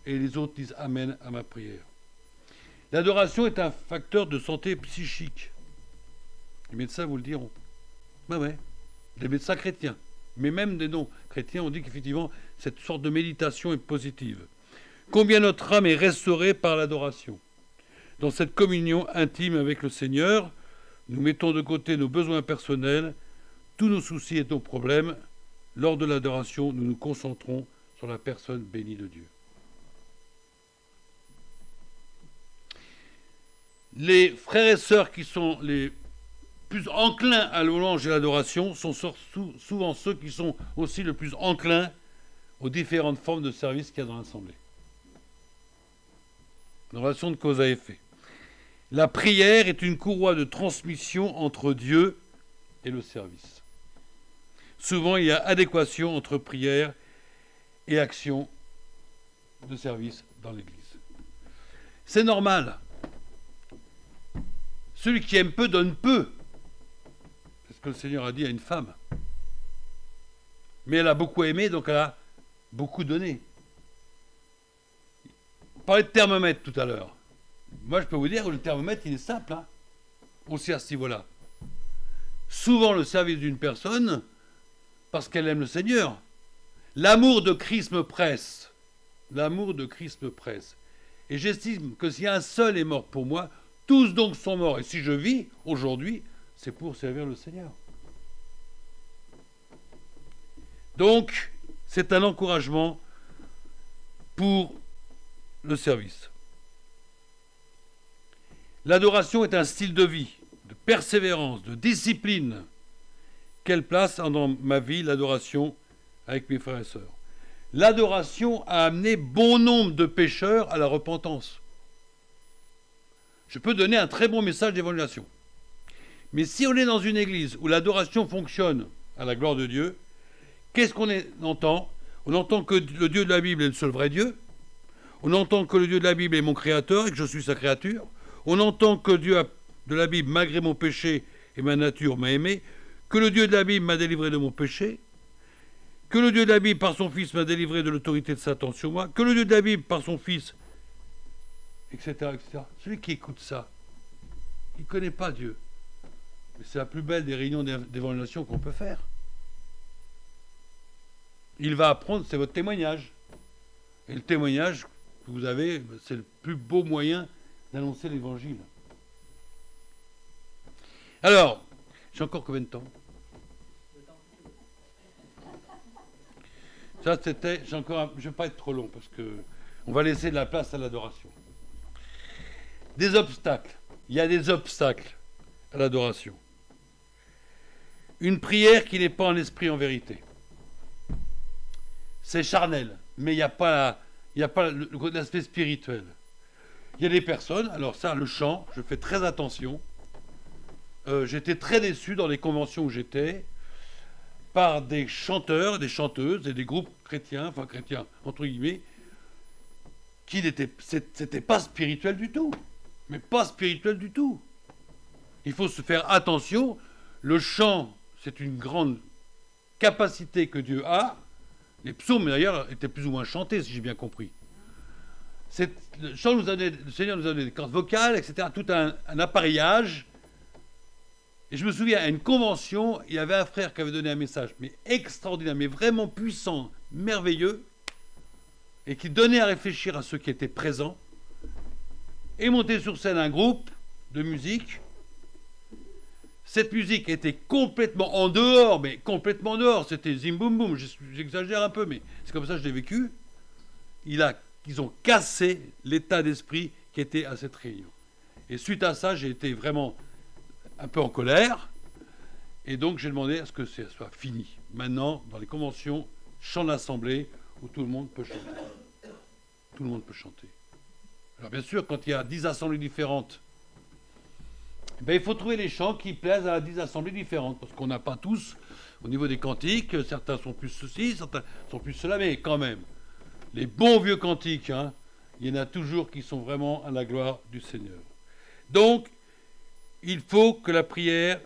et les autres disent Amen à ma prière. L'adoration est un facteur de santé psychique. Les médecins vous le diront. Ben ouais, les médecins chrétiens. Mais même des non-chrétiens ont dit qu'effectivement, cette sorte de méditation est positive. Combien notre âme est restaurée par l'adoration. Dans cette communion intime avec le Seigneur, nous mettons de côté nos besoins personnels, tous nos soucis et nos problèmes. Lors de l'adoration, nous nous concentrons sur la personne bénie de Dieu. Les frères et sœurs qui sont les plus enclins à la louange et à l'adoration sont souvent ceux qui sont aussi le plus enclins aux différentes formes de service qu'il y a dans l'Assemblée. Une relation de cause à effet. La prière est une courroie de transmission entre Dieu et le service. Souvent, il y a adéquation entre prière et action de service dans l'Église. C'est normal. Celui qui aime peu donne peu. C'est ce que le Seigneur a dit à une femme. Mais elle a beaucoup aimé, donc elle a beaucoup donné. On parlait de thermomètre tout à l'heure. Moi, je peux vous dire que le thermomètre, il est simple, hein, aussi à ce niveau-là. Souvent, le service d'une personne, parce qu'elle aime le Seigneur. L'amour de Christ me presse. L'amour de Christ me presse. Et j'estime que si un seul est mort pour moi, tous donc sont morts. Et si je vis aujourd'hui, c'est pour servir le Seigneur. Donc, c'est un encouragement pour le service. L'adoration est un style de vie, de persévérance, de discipline. Quelle place a dans ma vie l'adoration avec mes frères et sœurs? L'adoration a amené bon nombre de pécheurs à la repentance. Je peux donner un très bon message d'évangélisation. Mais si on est dans une église où l'adoration fonctionne à la gloire de Dieu, qu'est-ce qu'on entend? On entend que le Dieu de la Bible est le seul vrai Dieu. On entend que le Dieu de la Bible est mon créateur et que je suis sa créature. On entend que Dieu de la Bible, malgré mon péché et ma nature, m'a aimé. Que le Dieu de la Bible m'a délivré de mon péché. Que le Dieu de la Bible, par son Fils, m'a délivré de l'autorité de Satan sur moi. Que le Dieu de la Bible, par son Fils, etc., etc. Celui qui écoute ça, il ne connaît pas Dieu. Mais c'est la plus belle des réunions d'évangélisation qu'on peut faire. Il va apprendre, c'est votre témoignage. Et le témoignage que vous avez, c'est le plus beau moyen d'annoncer l'évangile. Alors, j'ai encore combien de temps? Ça, c'était, je ne vais pas être trop long parce que on va laisser de la place à l'adoration. Des obstacles. Il y a des obstacles à l'adoration. Une prière qui n'est pas en esprit en vérité. C'est charnel, mais il n'y a pas il n'y a pas l'aspect spirituel. Il y a des personnes, alors ça, le chant, je fais très attention. J'étais très déçu dans les conventions où j'étais, par des chanteurs, des chanteuses et des groupes chrétiens, enfin chrétiens, entre guillemets, c'était pas spirituel du tout. Mais pas spirituel du tout. Il faut se faire attention. Le chant, c'est une grande capacité que Dieu a. Les psaumes, d'ailleurs, étaient plus ou moins chantés, si j'ai bien compris. Le Seigneur nous a donné des cordes vocales, etc., tout un appareillage. Et je me souviens, à une convention, il y avait un frère qui avait donné un message, mais extraordinaire, mais vraiment puissant, merveilleux, et qui donnait à réfléchir à ceux qui étaient présents, et monté sur scène un groupe de musique. Cette musique était complètement en dehors, mais complètement en dehors, c'était zim boum boum, j'exagère un peu, mais c'est comme ça que je l'ai vécu. Ils ont cassé l'état d'esprit qui était à cette réunion. Et suite à ça, j'ai été vraiment un peu en colère, et donc j'ai demandé à ce que ça soit fini. Maintenant, dans les conventions, chant d'assemblée, où tout le monde peut chanter. Tout le monde peut chanter. Alors bien sûr, quand il y a 10 assemblées différentes, il faut trouver les chants qui plaisent à 10 assemblées différentes, parce qu'on n'a pas tous, au niveau des cantiques, certains sont plus ceci, certains sont plus cela, mais quand même, les bons vieux cantiques, il y en a toujours qui sont vraiment à la gloire du Seigneur. Donc, il faut que la prière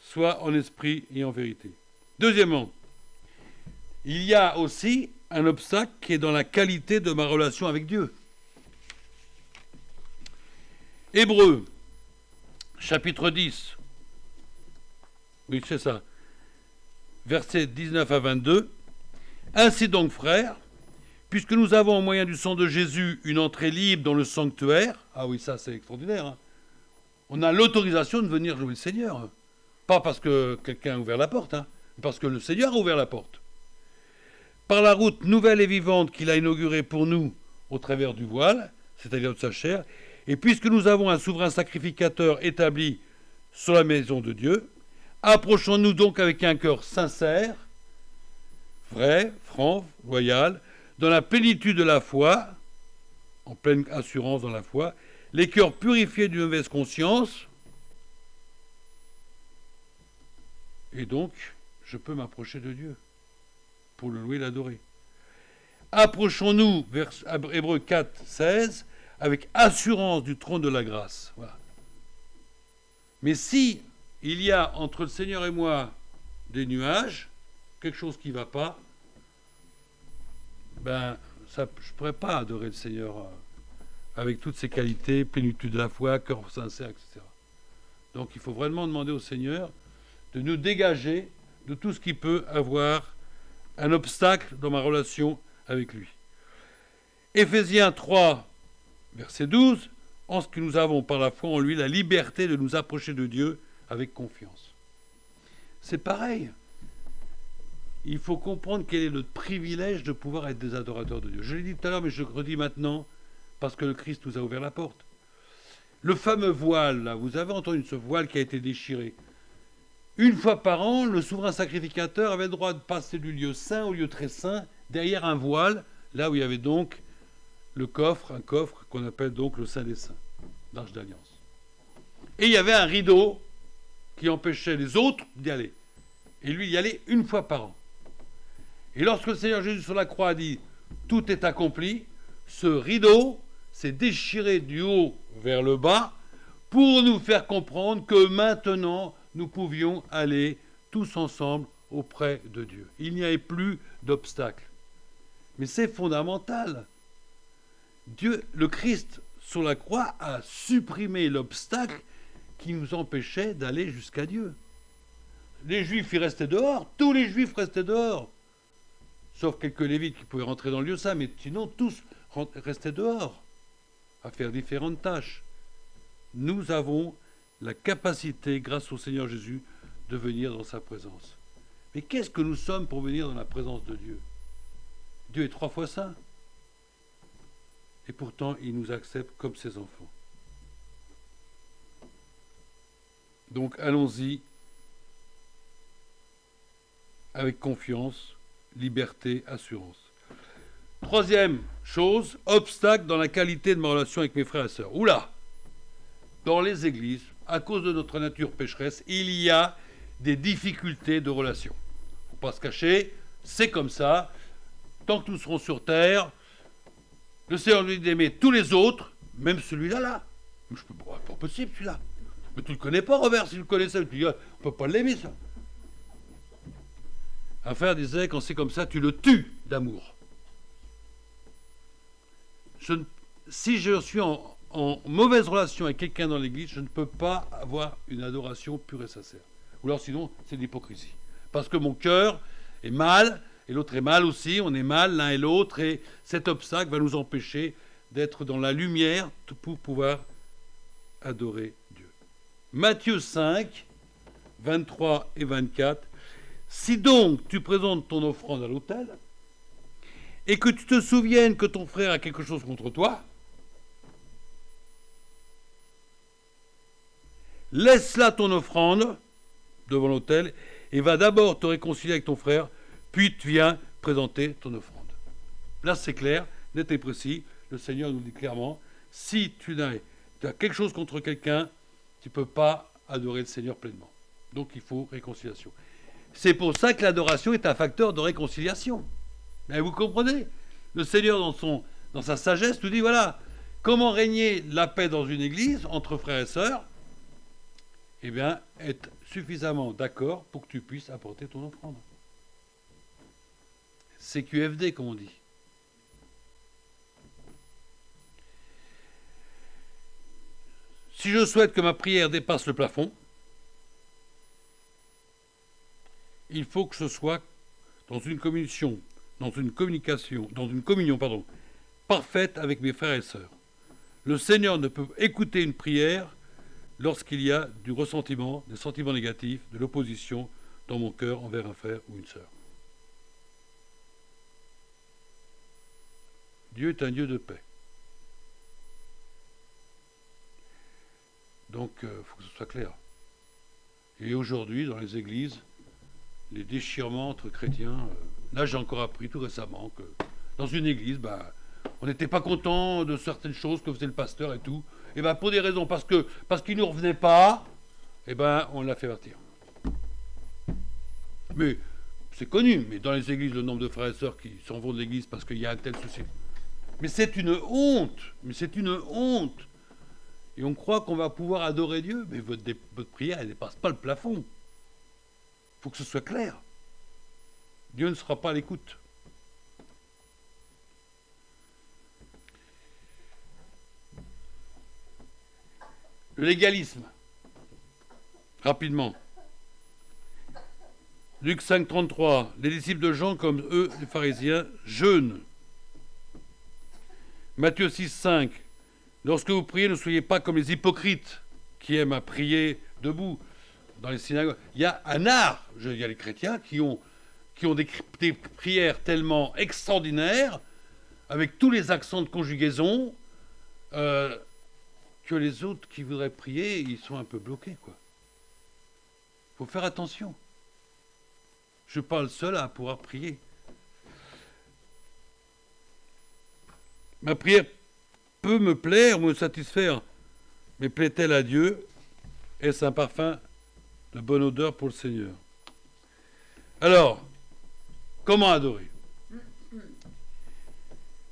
soit en esprit et en vérité. Deuxièmement, il y a aussi un obstacle qui est dans la qualité de ma relation avec Dieu. Hébreux, chapitre 10. Oui, c'est ça. Versets 19 à 22. Ainsi donc, frères, puisque nous avons au moyen du sang de Jésus une entrée libre dans le sanctuaire, ah oui, ça c'est extraordinaire, on a l'autorisation de venir louer le Seigneur. Pas parce que quelqu'un a ouvert la porte, mais parce que le Seigneur a ouvert la porte. Par la route nouvelle et vivante qu'il a inaugurée pour nous au travers du voile, c'est-à-dire de sa chair, et puisque nous avons un souverain sacrificateur établi sur la maison de Dieu, approchons-nous donc avec un cœur sincère, vrai, franc, loyal, dans la plénitude de la foi, en pleine assurance dans la foi, les cœurs purifiés d'une mauvaise conscience, et donc je peux m'approcher de Dieu pour le louer et l'adorer. Approchons-nous, vers Hébreux 4, 16, avec assurance du trône de la grâce. Voilà. Mais si il y a entre le Seigneur et moi des nuages, quelque chose qui ne va pas, je ne pourrais pas adorer le Seigneur avec toutes ses qualités, plénitude de la foi, cœur sincère, etc. Donc il faut vraiment demander au Seigneur de nous dégager de tout ce qui peut avoir un obstacle dans ma relation avec lui. Éphésiens 3, verset 12, en ce que nous avons par la foi en lui la liberté de nous approcher de Dieu avec confiance. C'est pareil. Il faut comprendre quel est notre privilège de pouvoir être des adorateurs de Dieu. Je l'ai dit tout à l'heure, mais je le redis maintenant, parce que le Christ nous a ouvert la porte. Le fameux voile, là, vous avez entendu ce voile qui a été déchiré. Une fois par an, le souverain sacrificateur avait le droit de passer du lieu saint au lieu très saint, derrière un voile, là où il y avait donc le coffre, un coffre qu'on appelle donc le Saint des Saints, l'Arche d'Alliance. Et il y avait un rideau qui empêchait les autres d'y aller. Et lui, il y allait une fois par an. Et lorsque le Seigneur Jésus sur la croix a dit « Tout est accompli », ce rideau s'est déchiré du haut vers le bas pour nous faire comprendre que maintenant, nous pouvions aller tous ensemble auprès de Dieu. Il n'y avait plus d'obstacle. Mais c'est fondamental. Dieu, le Christ, sur la croix, a supprimé l'obstacle qui nous empêchait d'aller jusqu'à Dieu. Les Juifs, ils restaient dehors. Tous les Juifs restaient dehors. Sauf quelques Lévites qui pouvaient rentrer dans le lieu saint, mais sinon, tous restaient dehors, à faire différentes tâches. Nous avons la capacité, grâce au Seigneur Jésus, de venir dans sa présence. Mais qu'est-ce que nous sommes pour venir dans la présence de Dieu? Dieu est 3 fois saint. Et pourtant, il nous accepte comme ses enfants. Donc, allons-y avec confiance, liberté, assurance. Troisième chose, obstacle dans la qualité de ma relation avec mes frères et sœurs. Oula! Dans les églises, à cause de notre nature pécheresse, il y a des difficultés de relation. Il ne faut pas se cacher, c'est comme ça. Tant que nous serons sur terre, le Seigneur nous dit d'aimer tous les autres, même celui-là, là. Mais je peux pas possible, celui-là. Mais tu ne le connais pas, Robert, si tu le connaissais, tu dis, on ne peut pas l'aimer, ça. Un frère disait, quand c'est comme ça, tu le tues d'amour. Si je suis en mauvaise relation avec quelqu'un dans l'église, je ne peux pas avoir une adoration pure et sincère. Ou alors sinon, c'est de l'hypocrisie. Parce que mon cœur est mal, et l'autre est mal aussi, on est mal l'un et l'autre, et cet obstacle va nous empêcher d'être dans la lumière pour pouvoir adorer Dieu. Matthieu 5, 23 et 24. Si donc tu présentes ton offrande à l'autel, et que tu te souviennes que ton frère a quelque chose contre toi, laisse là ton offrande devant l'autel et va d'abord te réconcilier avec ton frère, puis tu viens présenter ton offrande. Là, c'est clair, net et précis. Le Seigneur nous dit clairement, si tu as quelque chose contre quelqu'un, tu ne peux pas adorer le Seigneur pleinement. Donc, il faut réconciliation. C'est pour ça que l'adoration est un facteur de réconciliation. Mais vous comprenez? Le Seigneur, dans sa sagesse, nous dit, voilà, comment régner la paix dans une église, entre frères et sœurs? Eh bien, être suffisamment d'accord pour que tu puisses apporter ton offrande. CQFD, comme on dit. Si je souhaite que ma prière dépasse le plafond, il faut que ce soit dans une communion parfaite avec mes frères et sœurs. Le Seigneur ne peut écouter une prière lorsqu'il y a du ressentiment, des sentiments négatifs, de l'opposition dans mon cœur envers un frère ou une sœur. Dieu est un Dieu de paix. Donc, il faut que ce soit clair. Et aujourd'hui, dans les églises, les déchirements entre chrétiens, là j'ai encore appris tout récemment que dans une église, on n'était pas content de certaines choses que faisait le pasteur et tout. Et pour des raisons, parce qu'il ne nous revenait pas, on l'a fait partir. Mais c'est connu, mais dans les églises, le nombre de frères et sœurs qui s'en vont de l'église parce qu'il y a un tel souci. Mais c'est une honte. Et on croit qu'on va pouvoir adorer Dieu, mais votre prière, elle ne dépasse pas le plafond. Il faut que ce soit clair. Dieu ne sera pas à l'écoute. Le légalisme. Rapidement. Luc 5, 33. Les disciples de Jean, comme eux, les pharisiens, jeûnent. Matthieu 6, 5. Lorsque vous priez, ne soyez pas comme les hypocrites qui aiment à prier debout dans les synagogues. Il y a un art. Il y a les chrétiens qui ont des prières tellement extraordinaires, avec tous les accents de conjugaison, que les autres qui voudraient prier, ils sont un peu bloqués, quoi. Il faut faire attention. Je ne suis pas le seul à pouvoir prier. Ma prière peut me plaire ou me satisfaire, mais plaît-elle à Dieu? Est-ce un parfum de bonne odeur pour le Seigneur? Alors, comment adorer?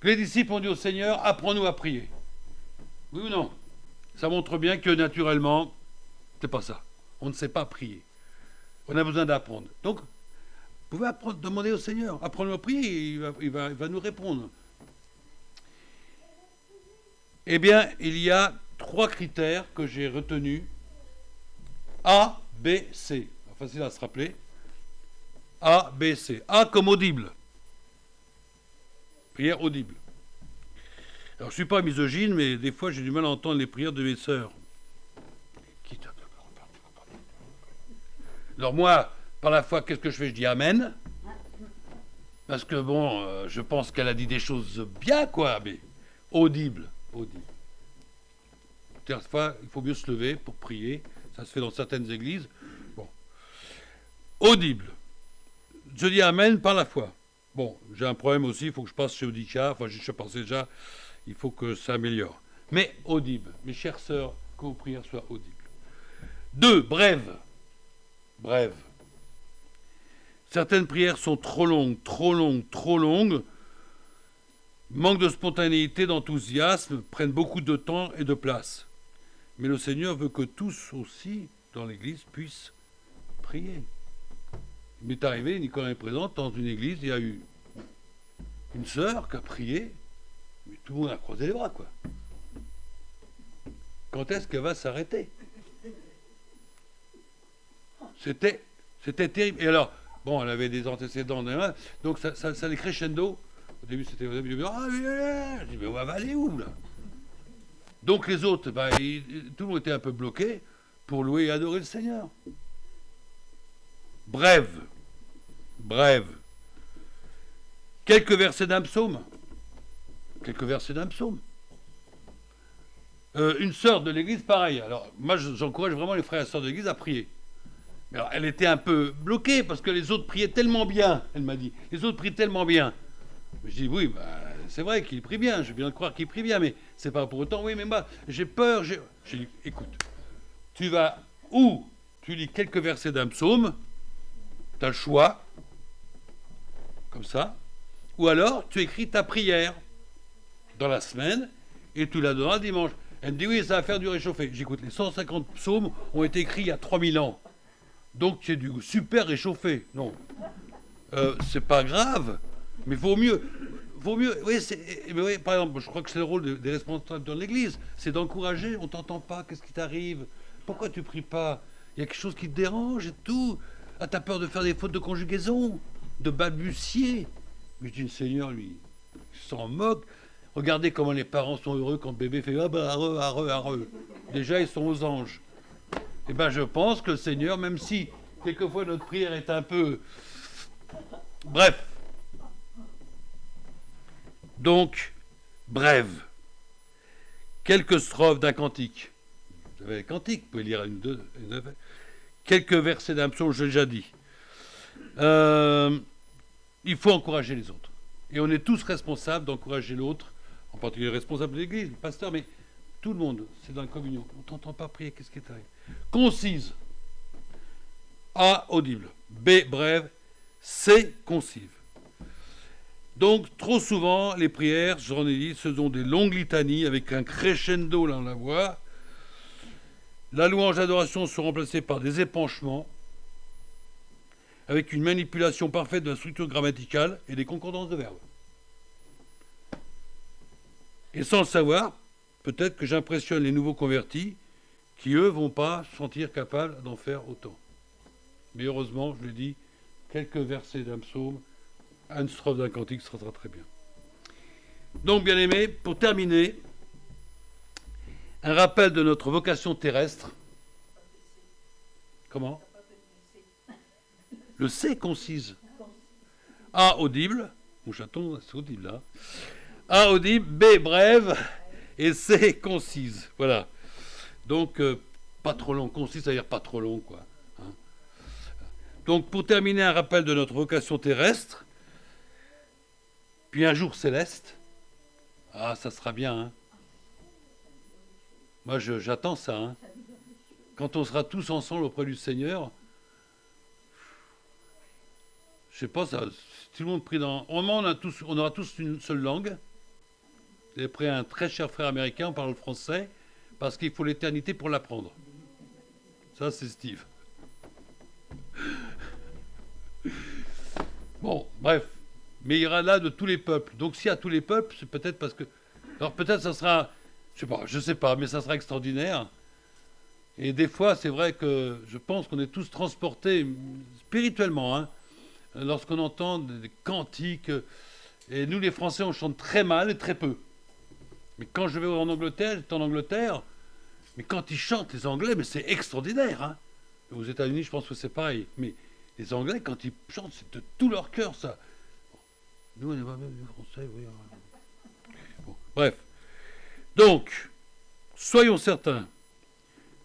Que les disciples ont dit au Seigneur, apprends-nous à prier. Oui ou non? Ça montre bien que naturellement, c'est pas ça. On ne sait pas prier. On a besoin d'apprendre. Donc, vous pouvez demander au Seigneur, apprends-nous à prier, il va nous répondre. Eh bien, il y a 3 critères que j'ai retenus. A, B, C. Facile à se rappeler. A, B, C. A comme audible. Prière audible. Alors, je ne suis pas misogyne, mais des fois, j'ai du mal à entendre les prières de mes sœurs. Alors moi, par la foi, qu'est-ce que je fais? Je dis Amen. Parce que bon, je pense qu'elle a dit des choses bien, quoi, mais audible. Fois, il faut mieux se lever pour prier. Ça se fait dans certaines églises. Bon. Audible. Je dis Amen par la foi. Bon, j'ai un problème aussi, il faut que je passe chez Audica, enfin je suis passé déjà, il faut que ça améliore. Mais audible, mes chères sœurs, que vos prières soient audibles. 2, brèves. Brèves. Certaines prières sont trop longues, trop longues, trop longues, manquent de spontanéité, d'enthousiasme, prennent beaucoup de temps et de place. Mais le Seigneur veut que tous aussi, dans l'Église, puissent prier. Il m'est arrivé, Nicolas est présent, dans une église, il y a eu une sœur qui a prié, mais tout le monde a croisé les bras, quoi. Quand est-ce qu'elle va s'arrêter? C'était terrible. Et alors, bon, elle avait des antécédents, donc ça allait crescendo. Au début, c'était... Ah, mais je dis, mais on va aller où, là? Donc les autres, tout le monde était un peu bloqué pour louer et adorer le Seigneur. Brève. Quelques versets d'un psaume. Une sœur de l'église, pareil. Alors, moi, j'encourage vraiment les frères et sœurs de l'église à prier. Mais alors, elle était un peu bloquée parce que les autres priaient tellement bien, elle m'a dit. Les autres prient tellement bien. Je dis, oui, c'est vrai qu'il prie bien, je viens de croire qu'il prie bien, mais c'est pas pour autant, oui, mais moi, j'ai peur. J'ai dit, écoute, tu vas où tu lis quelques versets d'un psaume, tu as le choix, comme ça, ou alors tu écris ta prière dans la semaine et tu la donneras dimanche. Elle me dit, oui, ça va faire du réchauffé. J'écoute, les 150 psaumes ont été écrits il y a 3000 ans. Donc c'est du super réchauffé. Non. C'est pas grave, mais vaut mieux. Oui, par exemple, je crois que c'est le rôle des responsables dans l'Église, c'est d'encourager. On t'entend pas, qu'est-ce qui t'arrive? Pourquoi tu pries pas? Il y a quelque chose qui te dérange et tout. Ah, t'as peur de faire des fautes de conjugaison, de balbutier. Mais je dis, le Seigneur, lui, il s'en moque. Regardez comment les parents sont heureux quand le bébé fait ah bah areux. Déjà, ils sont aux anges. Eh bien, je pense que le Seigneur, même si quelquefois notre prière est un peu... Bref. Donc, brève. Quelques strophes d'un cantique. Vous avez les cantiques, vous pouvez lire une, deux. Quelques versets d'un psaume, je l'ai déjà dit. Il faut encourager les autres. Et on est tous responsables d'encourager l'autre, en particulier responsable de l'Église, le pasteur, mais tout le monde, c'est dans la communion. On ne t'entend pas prier, qu'est-ce qui t'arrive? Concise. A, audible. B, brève. C, concive. Donc, trop souvent, les prières, j'en ai dit, ce sont des longues litanies avec un crescendo dans la voix. La louange d'adoration sont remplacées par des épanchements avec une manipulation parfaite de la structure grammaticale et des concordances de verbes. Et sans le savoir, peut-être que j'impressionne les nouveaux convertis qui, eux, vont pas se sentir capables d'en faire autant. Mais heureusement, je l'ai dit, quelques versets d'un psaume, une strophe d'un cantique sera très bien. Donc, bien aimés, pour terminer, un rappel de notre vocation terrestre. Comment? Le C concise. A audible. Mon chaton, c'est audible là. A audible, B brève et C concise. Voilà. Donc, pas trop long. Concise, ça veut dire pas trop long, quoi. Hein. Donc, pour terminer, un rappel de notre vocation terrestre. Puis un jour céleste. Ah, ça sera bien, hein. Moi, j'attends ça. Hein. Quand on sera tous ensemble auprès du Seigneur, je sais pas, ça, si tout le monde prie dans... Au moment, on aura tous une seule langue. J'ai pris un très cher frère américain, on parle le français, parce qu'il faut l'éternité pour l'apprendre. Ça, c'est Steve. Bon, bref. Mais il y aura là de tous les peuples. Donc, s'il y a tous les peuples, c'est peut-être parce que... Alors, peut-être ça sera... Je sais pas, mais ça sera extraordinaire. Et des fois, c'est vrai que je pense qu'on est tous transportés spirituellement, hein, lorsqu'on entend des cantiques. Et nous, les Français, on chante très mal et très peu. Mais quand je vais en Angleterre, j'étais en Angleterre, mais quand ils chantent, les Anglais, mais c'est extraordinaire. Hein. Aux États-Unis, je pense que c'est pareil. Mais les Anglais, quand ils chantent, c'est de tout leur cœur, ça. Nous, on n'est pas même les Français, oui. Bon, bref. Donc, soyons certains,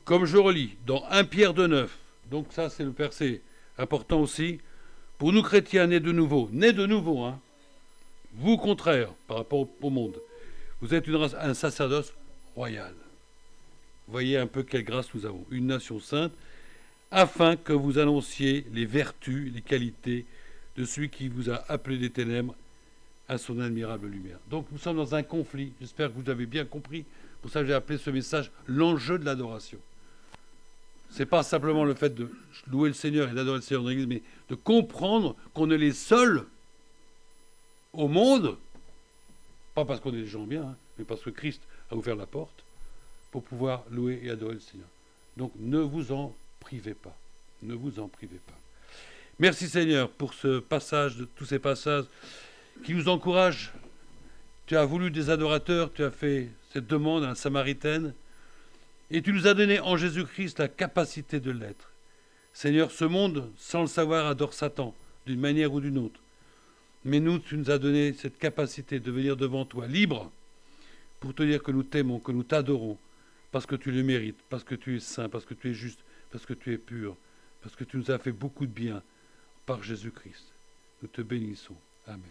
comme je relis dans 1 Pierre 2,9, donc ça c'est le verset important aussi, Pour nous chrétiens nés de nouveau, hein, vous, contraire, par rapport au monde, vous êtes un sacerdoce royal. Voyez un peu quelle grâce nous avons. Une nation sainte, afin que vous annonciez les vertus, les qualités de celui qui vous a appelé des ténèbres à son admirable lumière. Donc nous sommes dans un conflit. J'espère que vous avez bien compris. Pour ça que j'ai appelé ce message l'enjeu de l'adoration. Ce n'est pas simplement le fait de louer le Seigneur et d'adorer le Seigneur dans l'Église, mais de comprendre qu'on est les seuls au monde, pas parce qu'on est des gens bien, hein, mais parce que Christ a ouvert la porte pour pouvoir louer et adorer le Seigneur. Donc ne vous en privez pas. Ne vous en privez pas. Merci Seigneur pour ce passage, de tous ces passages qui nous encouragent. Tu as voulu des adorateurs, tu as fait cette demande à la Samaritaine, et tu nous as donné en Jésus-Christ la capacité de l'être. Seigneur, ce monde, sans le savoir, adore Satan, d'une manière ou d'une autre. Mais nous, tu nous as donné cette capacité de venir devant toi, libre, pour te dire que nous t'aimons, que nous t'adorons, parce que tu le mérites, parce que tu es saint, parce que tu es juste, parce que tu es pur, parce que tu nous as fait beaucoup de bien par Jésus-Christ. Nous te bénissons. Amen.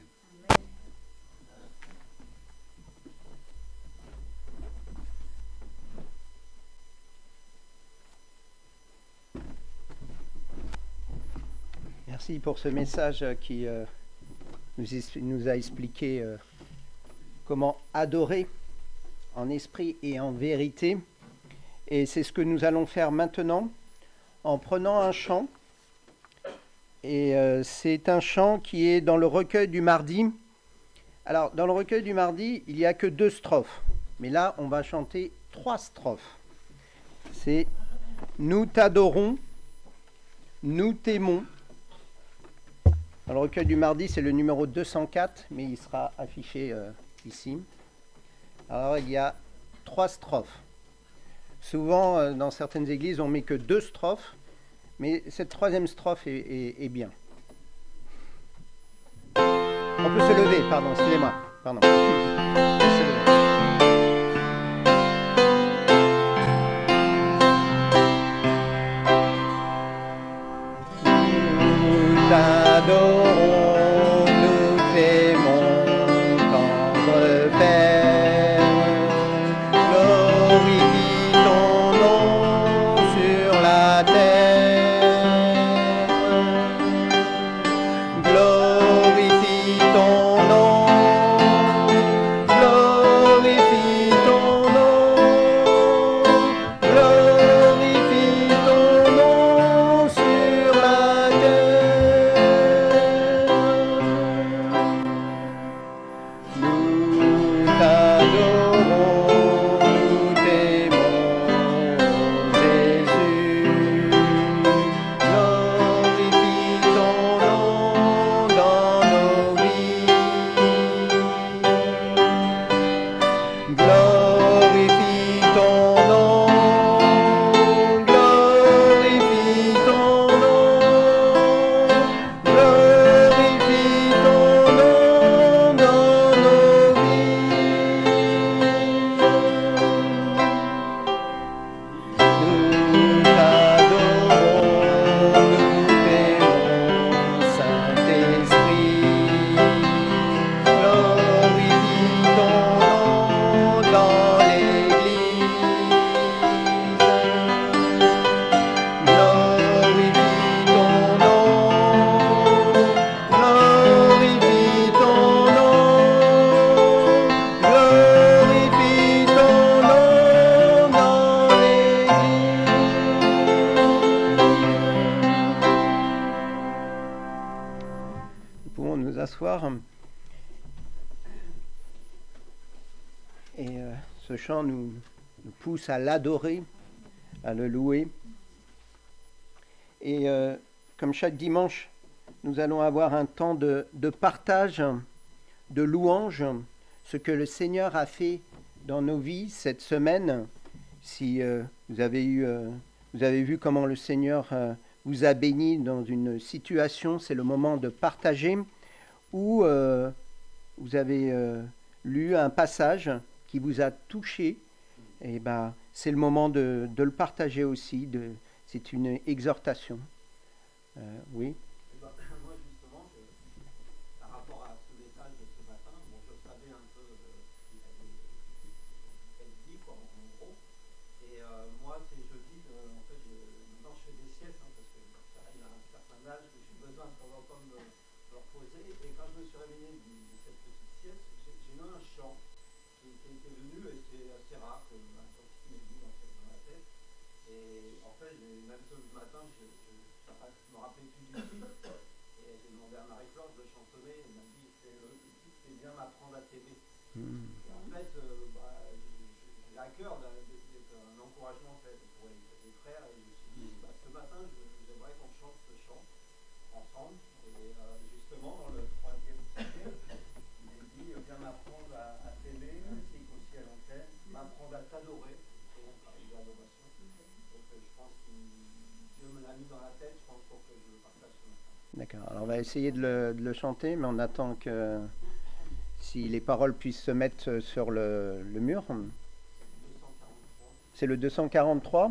Merci pour ce message qui nous a expliqué comment adorer en esprit et en vérité. Et c'est ce que nous allons faire maintenant en prenant un chant. Et c'est un chant qui est dans le recueil du mardi. Alors, dans le recueil du mardi, il n'y a que 2 strophes. Mais là, on va chanter 3 strophes. C'est « Nous t'adorons, nous t'aimons ». Dans le recueil du mardi, c'est le numéro 204, mais il sera affiché ici. Alors, il y a 3 strophes. Souvent, dans certaines églises, on ne met que 2 strophes, mais cette 3e strophe est bien. On peut se lever, pardon, excusez-moi. Pardon. On peut se lever. Nous t'adorons, nous t'aimons, tendre Père. Glorifie ton nom sur la terre. Glorifie ton nom. Glorifie ton nom. Glorifie ton nom sur la terre. Nous t'adorons, nous t'aimons, Jésus. Glorifie ton nom dans nos vies. Glorifie ton nom. Glorifie ton nom. Glorifie ton nom dans nos vies. Nous t'adorons, nous t'aimons, Saint-Esprit. Glorifie ton nom dans l'Église. Glorifie ton nom. Glorifie ton nom. Glorifie ton nom dans l'Église. Nous pouvons nous asseoir. Et ce chant nous pousse à l'adorer, à le louer. Et comme chaque dimanche, nous allons avoir un temps de partage, de louange, ce que le Seigneur a fait dans nos vies cette semaine. Si vous avez vu comment le Seigneur vous a béni dans une situation, c'est le moment de partager. Ou vous avez lu un passage qui vous a touché, et c'est le moment de le partager aussi. C'est une exhortation. Oui. Moi, justement, quoi, en gros. Et moi, c'est jeudi, en fait, maintenant je fais des siestes, parce que j'arrive à un certain âge que j'ai besoin de temps en temps de me reposer. Et quand je me suis réveillé de cette petite sieste, j'ai eu un chant qui était venu, et c'est assez rare que un chant qui m'est venu en fait, dans la tête. Et en fait, même ce matin, ça me rappelait plus du titre. Et j'ai demandé à Marie-Claude de chantonner, elle m'a dit le titre c'est bien m'apprendre à t'aimer. Et en fait, j'ai à cœur d'être un encouragement en fait, pour les frères. Et je me suis dit, ce matin, j'aimerais qu'on chante ce chant ensemble. Et justement, dans le troisième couplet, il est dit viens m'apprendre à t'aimer, ainsi qu'au ciel on t'aime, m'apprendre à t'adorer. Et on parle d'adoration. Donc je pense que Dieu me l'a mis dans la tête, je pense, pour que je le partage ce matin. D'accord. Alors on va essayer de le chanter, mais on attend que si les paroles puissent se mettre sur le mur. 243. C'est le 243.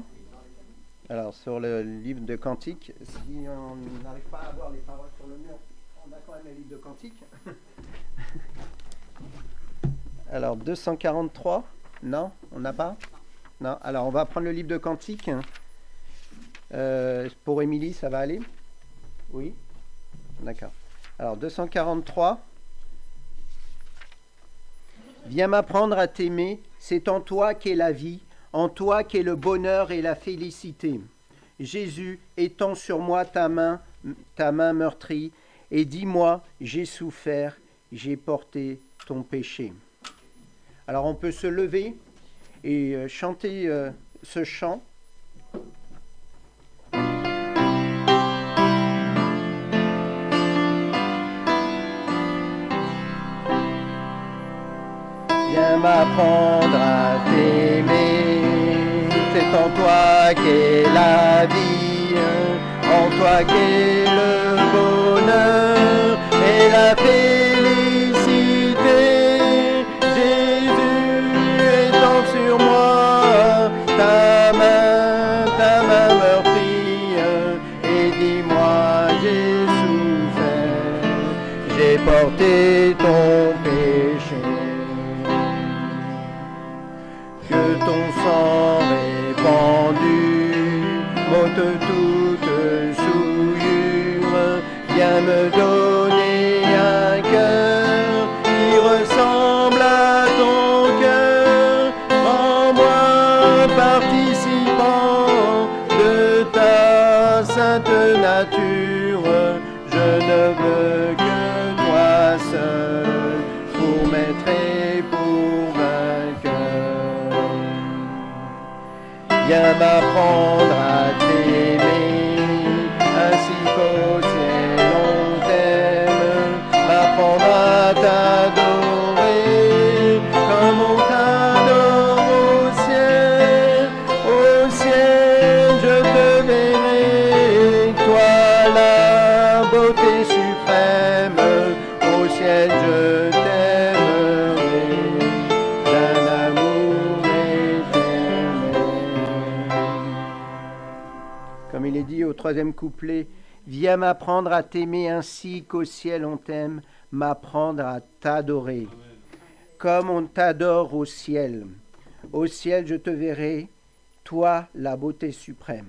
Alors sur le livre de Cantiques, si on n'arrive pas à voir les paroles sur le mur, on a quand même le livre de Cantiques. Alors 243, non, on n'a pas. Non. Alors on va prendre le livre de Cantiques. Pour Émilie, ça va aller? Oui. D'accord. Alors 243. Viens m'apprendre à t'aimer, c'est en toi qu'est la vie, en toi qu'est le bonheur et la félicité. Jésus, étends sur moi ta main meurtrie, et dis-moi, j'ai souffert, j'ai porté ton péché. Alors on peut se lever et chanter ce chant. Viens m'apprendre à t'aimer, c'est en toi qu'est la vie, en toi qu'est le bonheur et la félicité. Jésus, étends sur moi ta main meurtrie, et dis-moi, j'ai souffert, j'ai porté ton péché. Que ton sang répandu m'ôte toute souillure, viens me donner un cœur qui ressemble à ton cœur, rends-moi participant de ta sainte nature, je ne veux que toi seul pour m'être et pour vainqueur. Viens m'apprendre à t'aimer, ainsi qu'au ciel on t'aime, m'apprendre à t'adorer, comme on t'adore au ciel. Au ciel je te verrai, toi la beauté suprême, au ciel je t'aimerai, d'un amour éternel. Comme il est dit au troisième couplet, viens m'apprendre à t'aimer ainsi qu'au ciel on t'aime, m'apprendre à t'adorer. Comme on t'adore au ciel. Au ciel je te verrai, toi la beauté suprême.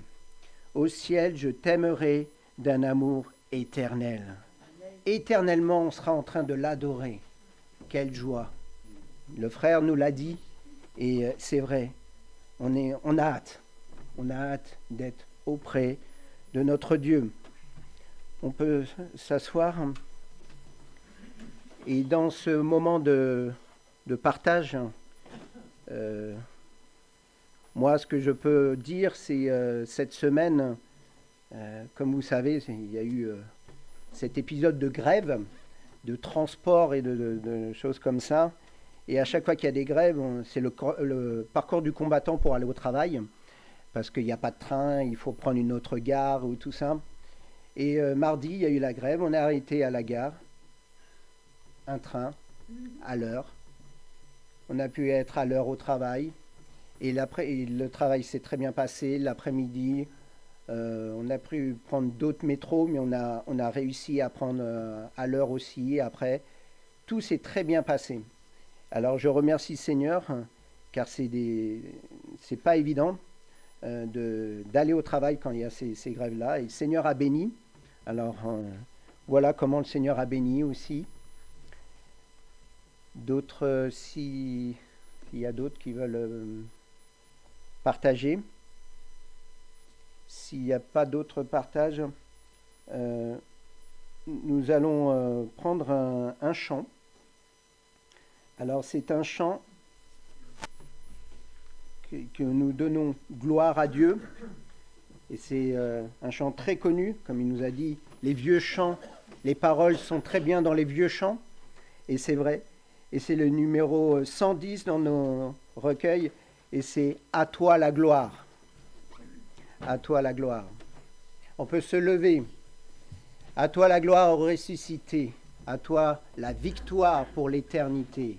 Au ciel je t'aimerai d'un amour éternel. Éternellement on sera en train de l'adorer. Quelle joie. Le frère nous l'a dit, et c'est vrai, on a hâte. On a hâte d'être auprès de notre Dieu. On peut s'asseoir. Et dans ce moment de partage, moi, ce que je peux dire, c'est cette semaine, comme vous savez, il y a eu cet épisode de grève, de transport et de choses comme ça. Et à chaque fois qu'il y a des grèves, c'est le parcours du combattant pour aller au travail, parce qu'il n'y a pas de train, il faut prendre une autre gare ou tout ça. Et mardi, il y a eu la grève, on est arrêté à la gare, un train, à l'heure. On a pu être à l'heure au travail. Et le travail s'est très bien passé. L'après-midi, on a pu prendre d'autres métros, mais on a réussi à prendre à l'heure aussi. Et après, tout s'est très bien passé. Alors je remercie le Seigneur. car c'est pas évident d'aller au travail quand il y a ces grèves-là. Et le Seigneur a béni. Alors, voilà comment le Seigneur a béni aussi. D'autres, s'il y a d'autres qui veulent partager. S'il n'y a pas d'autres partages, nous allons prendre un chant. Alors, c'est un chant que nous donnons gloire à Dieu. Et c'est un chant très connu, comme il nous a dit, les vieux chants, les paroles sont très bien dans les vieux chants, et c'est vrai. Et c'est le numéro 110 dans nos recueils, et c'est « À toi la gloire ». À toi la gloire. On peut se lever. À toi la gloire au ressuscité, à toi la victoire pour l'éternité.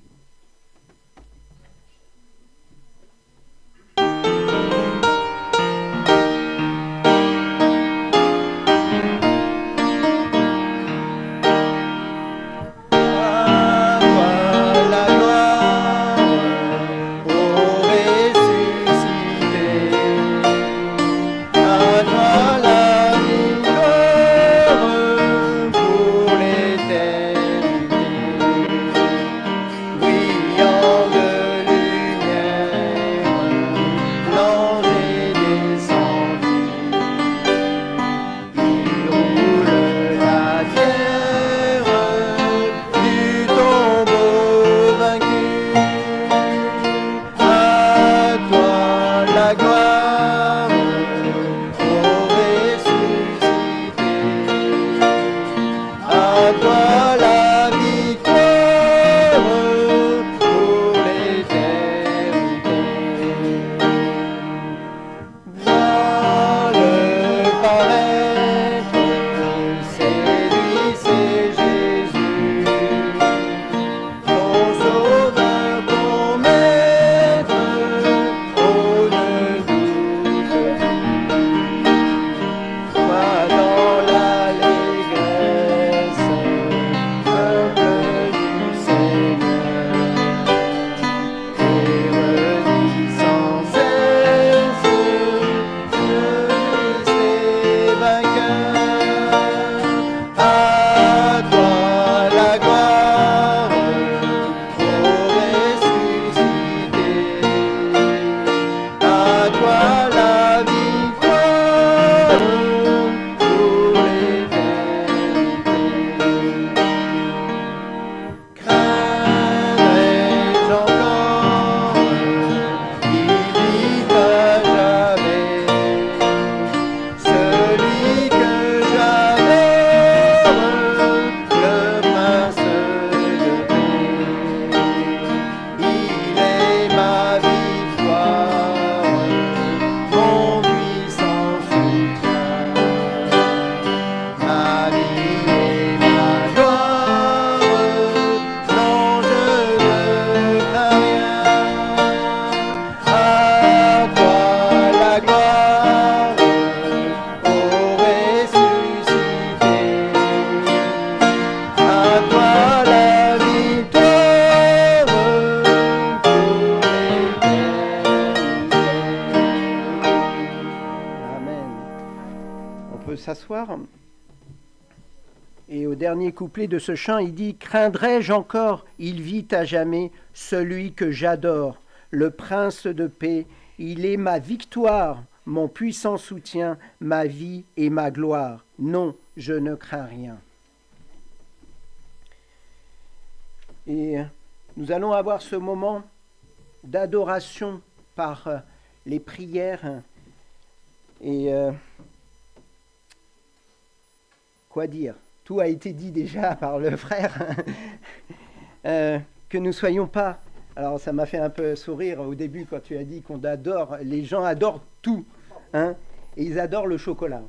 S'asseoir. Et au dernier couplet de ce chant, il dit « Craindrai-je encore, il vit à jamais, celui que j'adore, le prince de paix, il est ma victoire, mon puissant soutien, ma vie et ma gloire. Non, je ne crains rien. » Et nous allons avoir ce moment d'adoration par les prières et quoi dire? Tout a été dit déjà par le frère. Que nous ne soyons pas... Alors ça m'a fait un peu sourire au début quand tu as dit qu'on adore. Les gens adorent tout. Hein, et ils adorent le chocolat.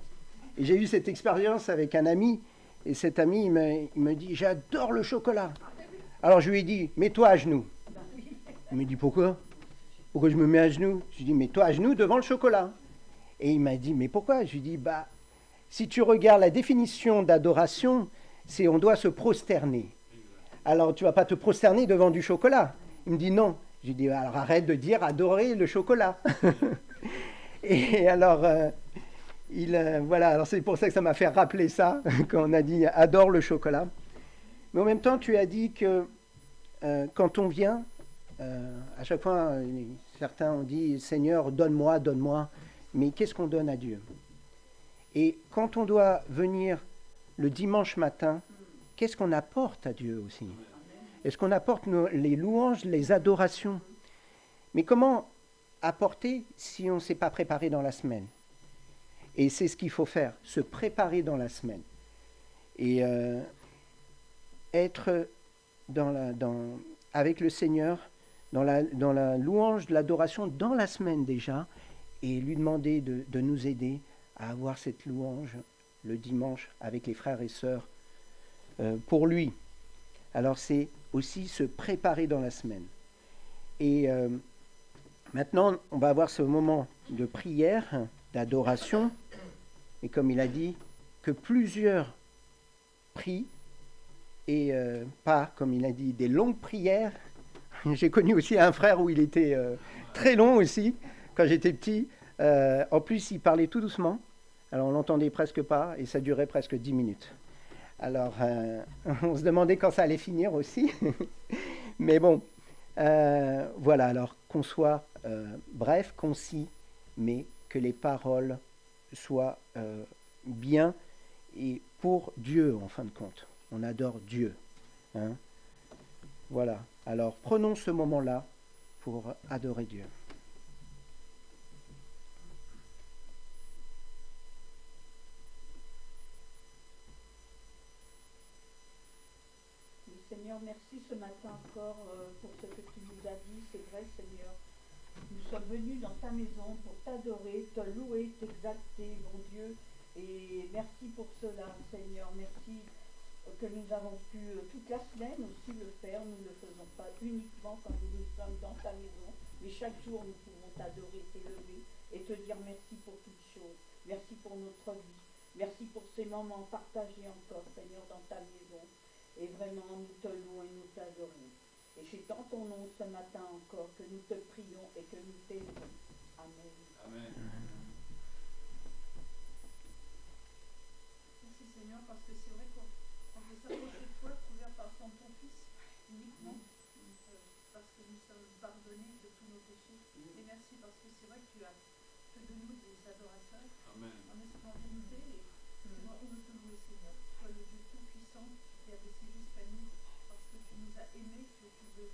Et j'ai eu cette expérience avec un ami. Et cet ami, il me dit, j'adore le chocolat. Alors je lui ai dit, mets-toi à genoux. Il me dit, pourquoi? Pourquoi je me mets à genoux? Je lui ai dit, mets-toi à genoux devant le chocolat. Et il m'a dit, mais pourquoi? Je lui ai dit, si tu regardes la définition d'adoration, c'est on doit se prosterner. Alors, tu ne vas pas te prosterner devant du chocolat. Il me dit non, Je lui dis, alors arrête de dire adorer le chocolat. Et alors, voilà, alors c'est pour ça que ça m'a fait rappeler ça, quand on a dit adore le chocolat. Mais en même temps, tu as dit que quand on vient, à chaque fois, certains ont dit, Seigneur, donne-moi, donne-moi. Mais qu'est-ce qu'on donne à Dieu? Et quand on doit venir le dimanche matin, qu'est-ce qu'on apporte à Dieu aussi? Est-ce qu'on apporte les louanges, les adorations? Mais comment apporter si on ne s'est pas préparé dans la semaine? Et c'est ce qu'il faut faire, se préparer dans la semaine. Et être avec le Seigneur, dans la louange, de l'adoration, dans la semaine déjà, et lui demander de nous aider à avoir cette louange le dimanche avec les frères et sœurs pour lui. Alors c'est aussi se préparer dans la semaine. Et maintenant, on va avoir ce moment de prière, d'adoration, et comme il a dit, que plusieurs prient, et pas, comme il a dit, des longues prières. J'ai connu aussi un frère où il était très long aussi, quand j'étais petit. En plus, il parlait tout doucement, alors on l'entendait presque pas, et ça durait presque 10 minutes. Alors, on se demandait quand ça allait finir aussi. Mais bon, voilà, alors qu'on soit bref, concis, mais que les paroles soient bien et pour Dieu, en fin de compte. On adore Dieu. Hein. Voilà, alors prenons ce moment-là pour adorer Dieu. Seigneur, merci ce matin encore pour ce que tu nous as dit. C'est vrai, Seigneur. Nous sommes venus dans ta maison pour t'adorer, te louer, t'exalter, mon Dieu. Et merci pour cela, Seigneur. Merci que nous avons pu toute la semaine aussi le faire. Nous ne le faisons pas uniquement quand nous sommes dans ta maison, mais chaque jour nous pouvons t'adorer, t'élever et te dire merci pour toutes choses. Merci pour notre vie. Merci pour ces moments partagés encore, Seigneur, dans ta maison. Et vraiment, nous te louons et nous t'adorons. Et c'est dans ton nom ce matin encore que nous te prions et que nous t'aimons. Amen. Amen. Merci Seigneur, parce que c'est vrai qu'on peut s'approcher de toi, couvert par son ton Fils, uniquement, parce que nous sommes pardonnés de tous nos péchés. Et merci parce que c'est vrai que tu as fait de nous des adorateurs. Amen. En espérant l'unité, et Seigneur, on veut te louer, Seigneur. Toi, le Dieu tout-puissant, qui a baissé jusqu'à nous, parce que tu nous as aimés, que tu veux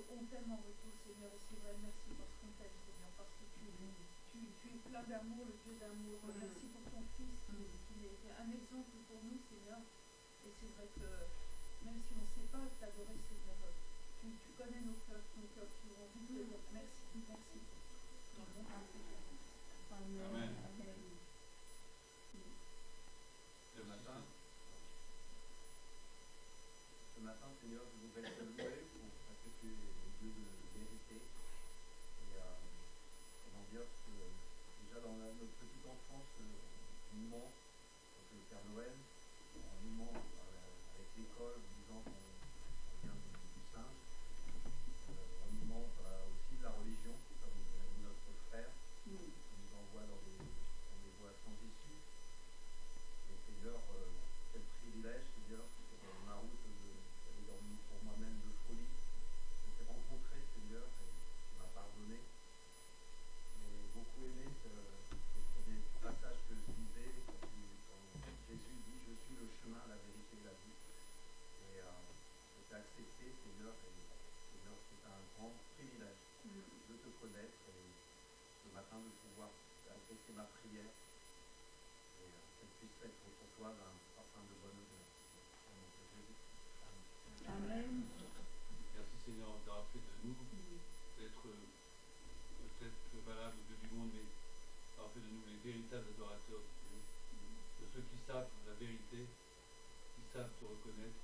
qu'on t'aime en retour, Seigneur. Et c'est vrai, merci parce qu'on t'aime, Seigneur, parce que tu es plein d'amour, le Dieu d'amour. Merci pour ton Fils qui est un exemple pour nous, Seigneur. Et c'est vrai que même si on ne sait pas t'adorer, Seigneur, tu connais nos cœurs qui ont envie de te dire merci, merci. Amen. Amen. Amen. Le matin, Ce matin, Seigneur, je voudrais te louer parce que tu es le Dieu de vérité. Et comment dire que déjà dans notre petite enfance, on nous ment avec le Père Noël, on nous ment avec l'école en disant qu'on vient du singe. On nous ment aussi de la religion, comme notre frère qui nous envoie dans des voies sans issue. Et Seigneur, quel privilège, Seigneur, sur ma route pour moi-même de folie. Je t'ai rencontré, Seigneur, et tu m'as pardonné. J'ai beaucoup aimé ce premier passage que je lisais quand Jésus dit « Je suis le chemin, la vérité et la vie ». Et je t'ai accepté, Seigneur, et Seigneur, c'est un grand privilège de te connaître et ce matin de pouvoir adresser ma prière et qu'elle puisse être pour toi d'un parfum de bonne odeur. Au nom de Jésus. Amen. Amen. merci Seigneur d'avoir fait de nous d'être peut-être valables au Dieu du monde, mais d'avoir fait de nous les véritables adorateurs de Dieu, de ceux qui savent la vérité, qui savent te reconnaître,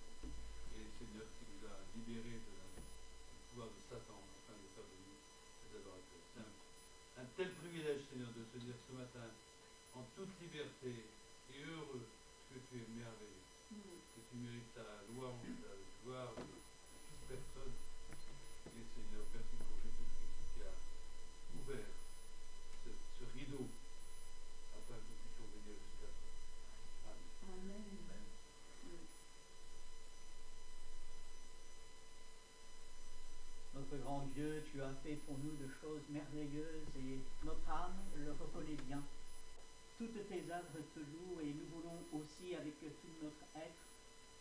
et Seigneur qui nous a libérés du pouvoir de Satan afin de faire de nous des adorateurs. C'est un tel privilège, Seigneur, de se dire ce matin, en toute liberté et heureux, que tu es merveilleux, que tu mérites ta louange, ta gloire de toute personne. Et Seigneur, merci pour Jésus. tu as fait pour nous de choses merveilleuses et notre âme le reconnaît bien. Toutes tes œuvres te louent et nous voulons aussi, avec tout notre être,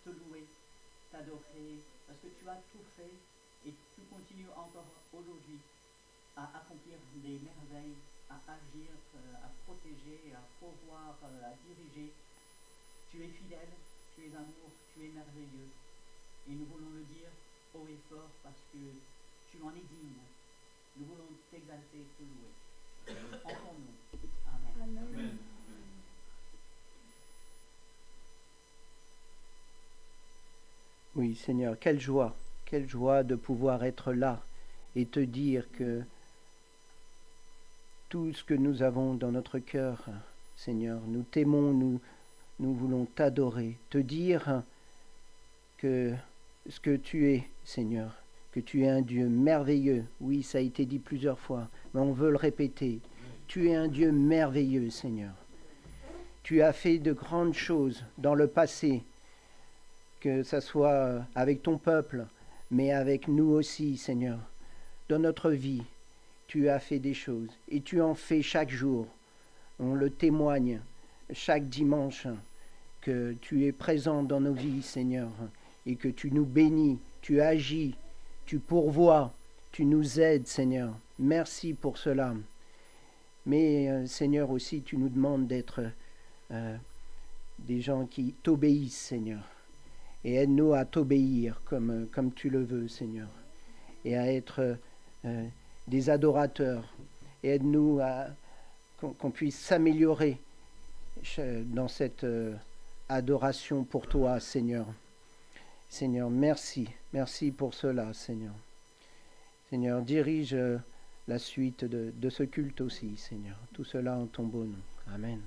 te louer, t'adorer, parce que tu as tout fait et tu continues encore aujourd'hui à accomplir des merveilles, à agir, à protéger, à pourvoir, à diriger. Tu es fidèle, tu es amour, tu es merveilleux. Et nous voulons le dire haut et fort parce que tu en es digne. Nous voulons t'exalter, te louer. En ton nom. Amen. Amen. Oui, Seigneur, quelle joie de pouvoir être là et te dire que tout ce que nous avons dans notre cœur, Seigneur, nous t'aimons, nous voulons t'adorer, te dire que ce que tu es, Seigneur, que tu es un Dieu merveilleux. Oui, ça a été dit plusieurs fois, mais on veut le répéter. Tu es un Dieu merveilleux, Seigneur. Tu as fait de grandes choses dans le passé, que ce soit avec ton peuple, mais avec nous aussi, Seigneur. Dans notre vie, tu as fait des choses et tu en fais chaque jour. On le témoigne chaque dimanche que tu es présent dans nos vies, Seigneur, et que tu nous bénis, tu agis, tu pourvois, tu nous aides, Seigneur. Merci pour cela. Mais, Seigneur, aussi, tu nous demandes d'être des gens qui t'obéissent, Seigneur. Et aide-nous à t'obéir comme tu le veux, Seigneur. Et à être des adorateurs. Et aide-nous à qu'on puisse s'améliorer dans cette adoration pour toi, Seigneur. Seigneur, merci. Merci pour cela, Seigneur. Seigneur, dirige la suite de ce culte aussi, Seigneur. Tout cela en ton beau nom. Amen.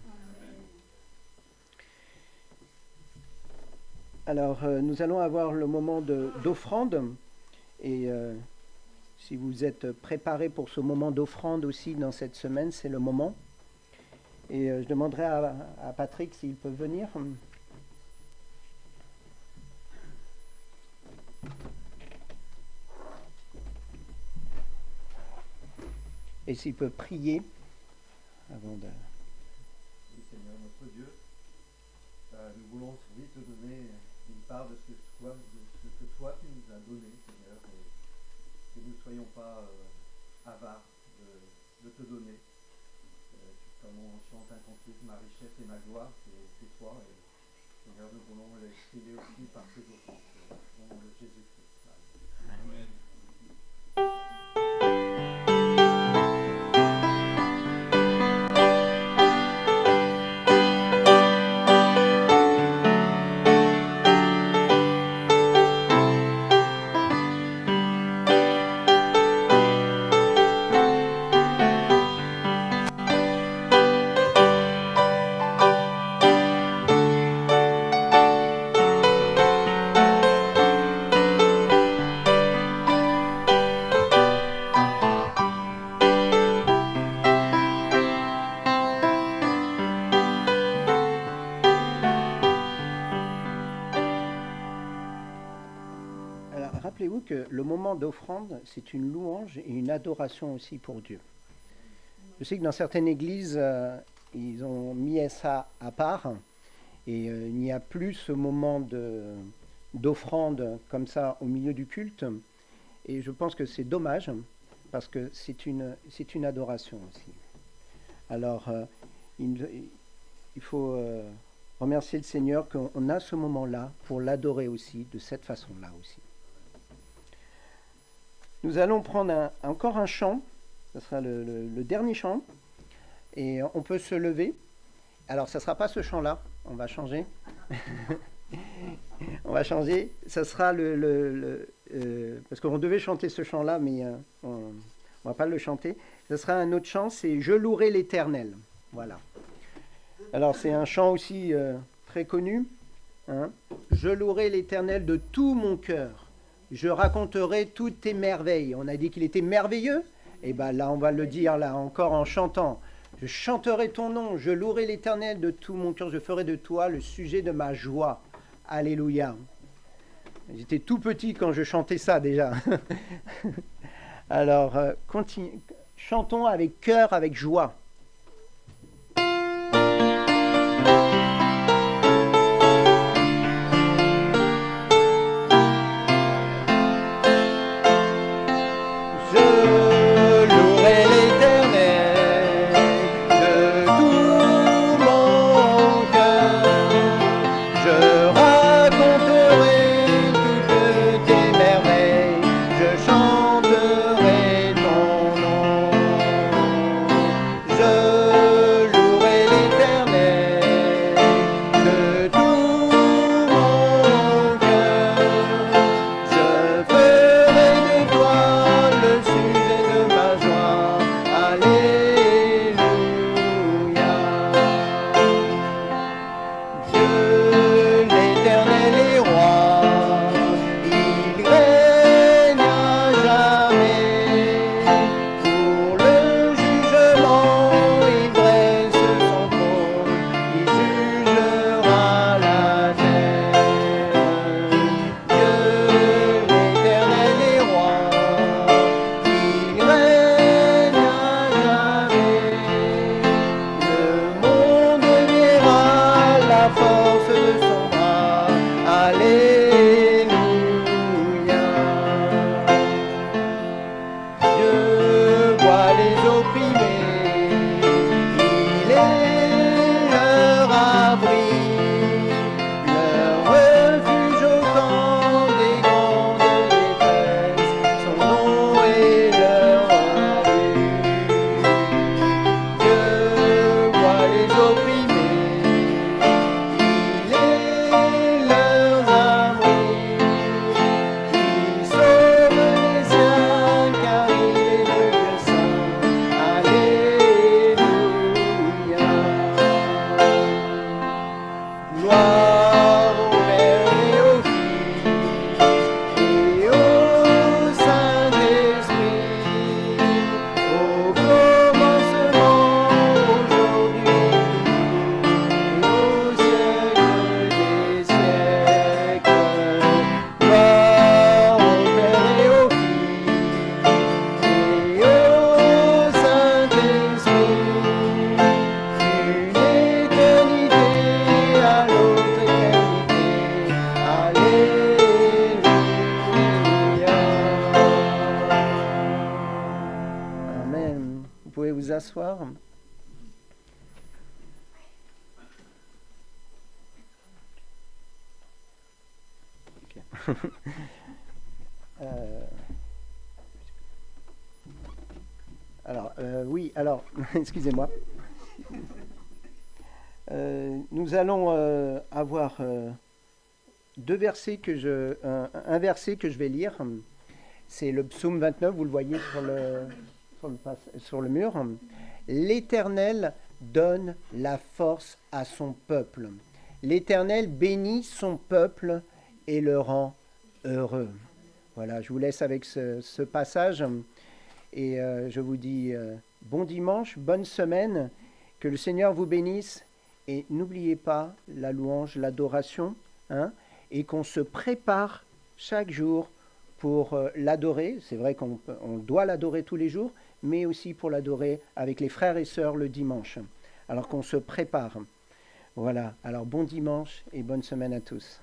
Alors, nous allons avoir le moment d'offrande. Et si vous êtes préparés pour ce moment d'offrande aussi dans cette semaine, c'est le moment. Et je demanderai à Patrick s'il peut venir. Et s'il peut prier avant de... Oui, Seigneur, notre Dieu, nous voulons oui te donner une part de ce que toi tu nous as donné, Seigneur, et que nous ne soyons pas avares de te donner. Comme on chante un cantique, ma richesse et ma gloire, c'est toi. Et Seigneur, nous voulons l'exprimer aussi par ces offrandes. Au nom de Jésus-Christ. Amen. Rappelez-vous que le moment d'offrande, c'est une louange et une adoration aussi pour Dieu. Je sais que dans certaines églises, ils ont mis ça à part et il n'y a plus ce moment d'offrande comme ça au milieu du culte. Et je pense que c'est dommage parce que c'est une adoration aussi. Alors, il faut remercier le Seigneur qu'on a ce moment-là pour l'adorer aussi de cette façon-là aussi. Nous allons prendre encore un chant, ce sera le dernier chant, et on peut se lever. Alors, ça ne sera pas ce chant-là, on va changer. On va changer, ça sera parce qu'on devait chanter ce chant-là, mais on ne va pas le chanter. Ce sera un autre chant, c'est « Je louerai l'Éternel ». Voilà. Alors, c'est un chant aussi très connu. Hein. « Je louerai l'Éternel de tout mon cœur. Je raconterai toutes tes merveilles. » On a dit qu'il était merveilleux. Et bien là, on va le dire là encore en chantant. Je chanterai ton nom, je louerai l'Éternel de tout mon cœur. Je ferai de toi le sujet de ma joie. Alléluia. J'étais tout petit quand je chantais ça déjà. Alors, chantons avec cœur, avec joie. Asseoir. Okay. Alors, excusez-moi. Nous allons avoir deux versets un verset que je vais lire. C'est le psaume 29, vous le voyez sur le mur. L'Éternel donne la force à son peuple. L'Éternel bénit son peuple et le rend heureux. Voilà, je vous laisse avec ce passage et je vous dis bon dimanche, bonne semaine, que le Seigneur vous bénisse et n'oubliez pas la louange, l'adoration, et qu'on se prépare chaque jour pour l'adorer. C'est vrai qu'on doit l'adorer tous les jours, mais aussi pour l'adorer avec les frères et sœurs le dimanche. Alors qu'on se prépare. Voilà, alors bon dimanche et bonne semaine à tous.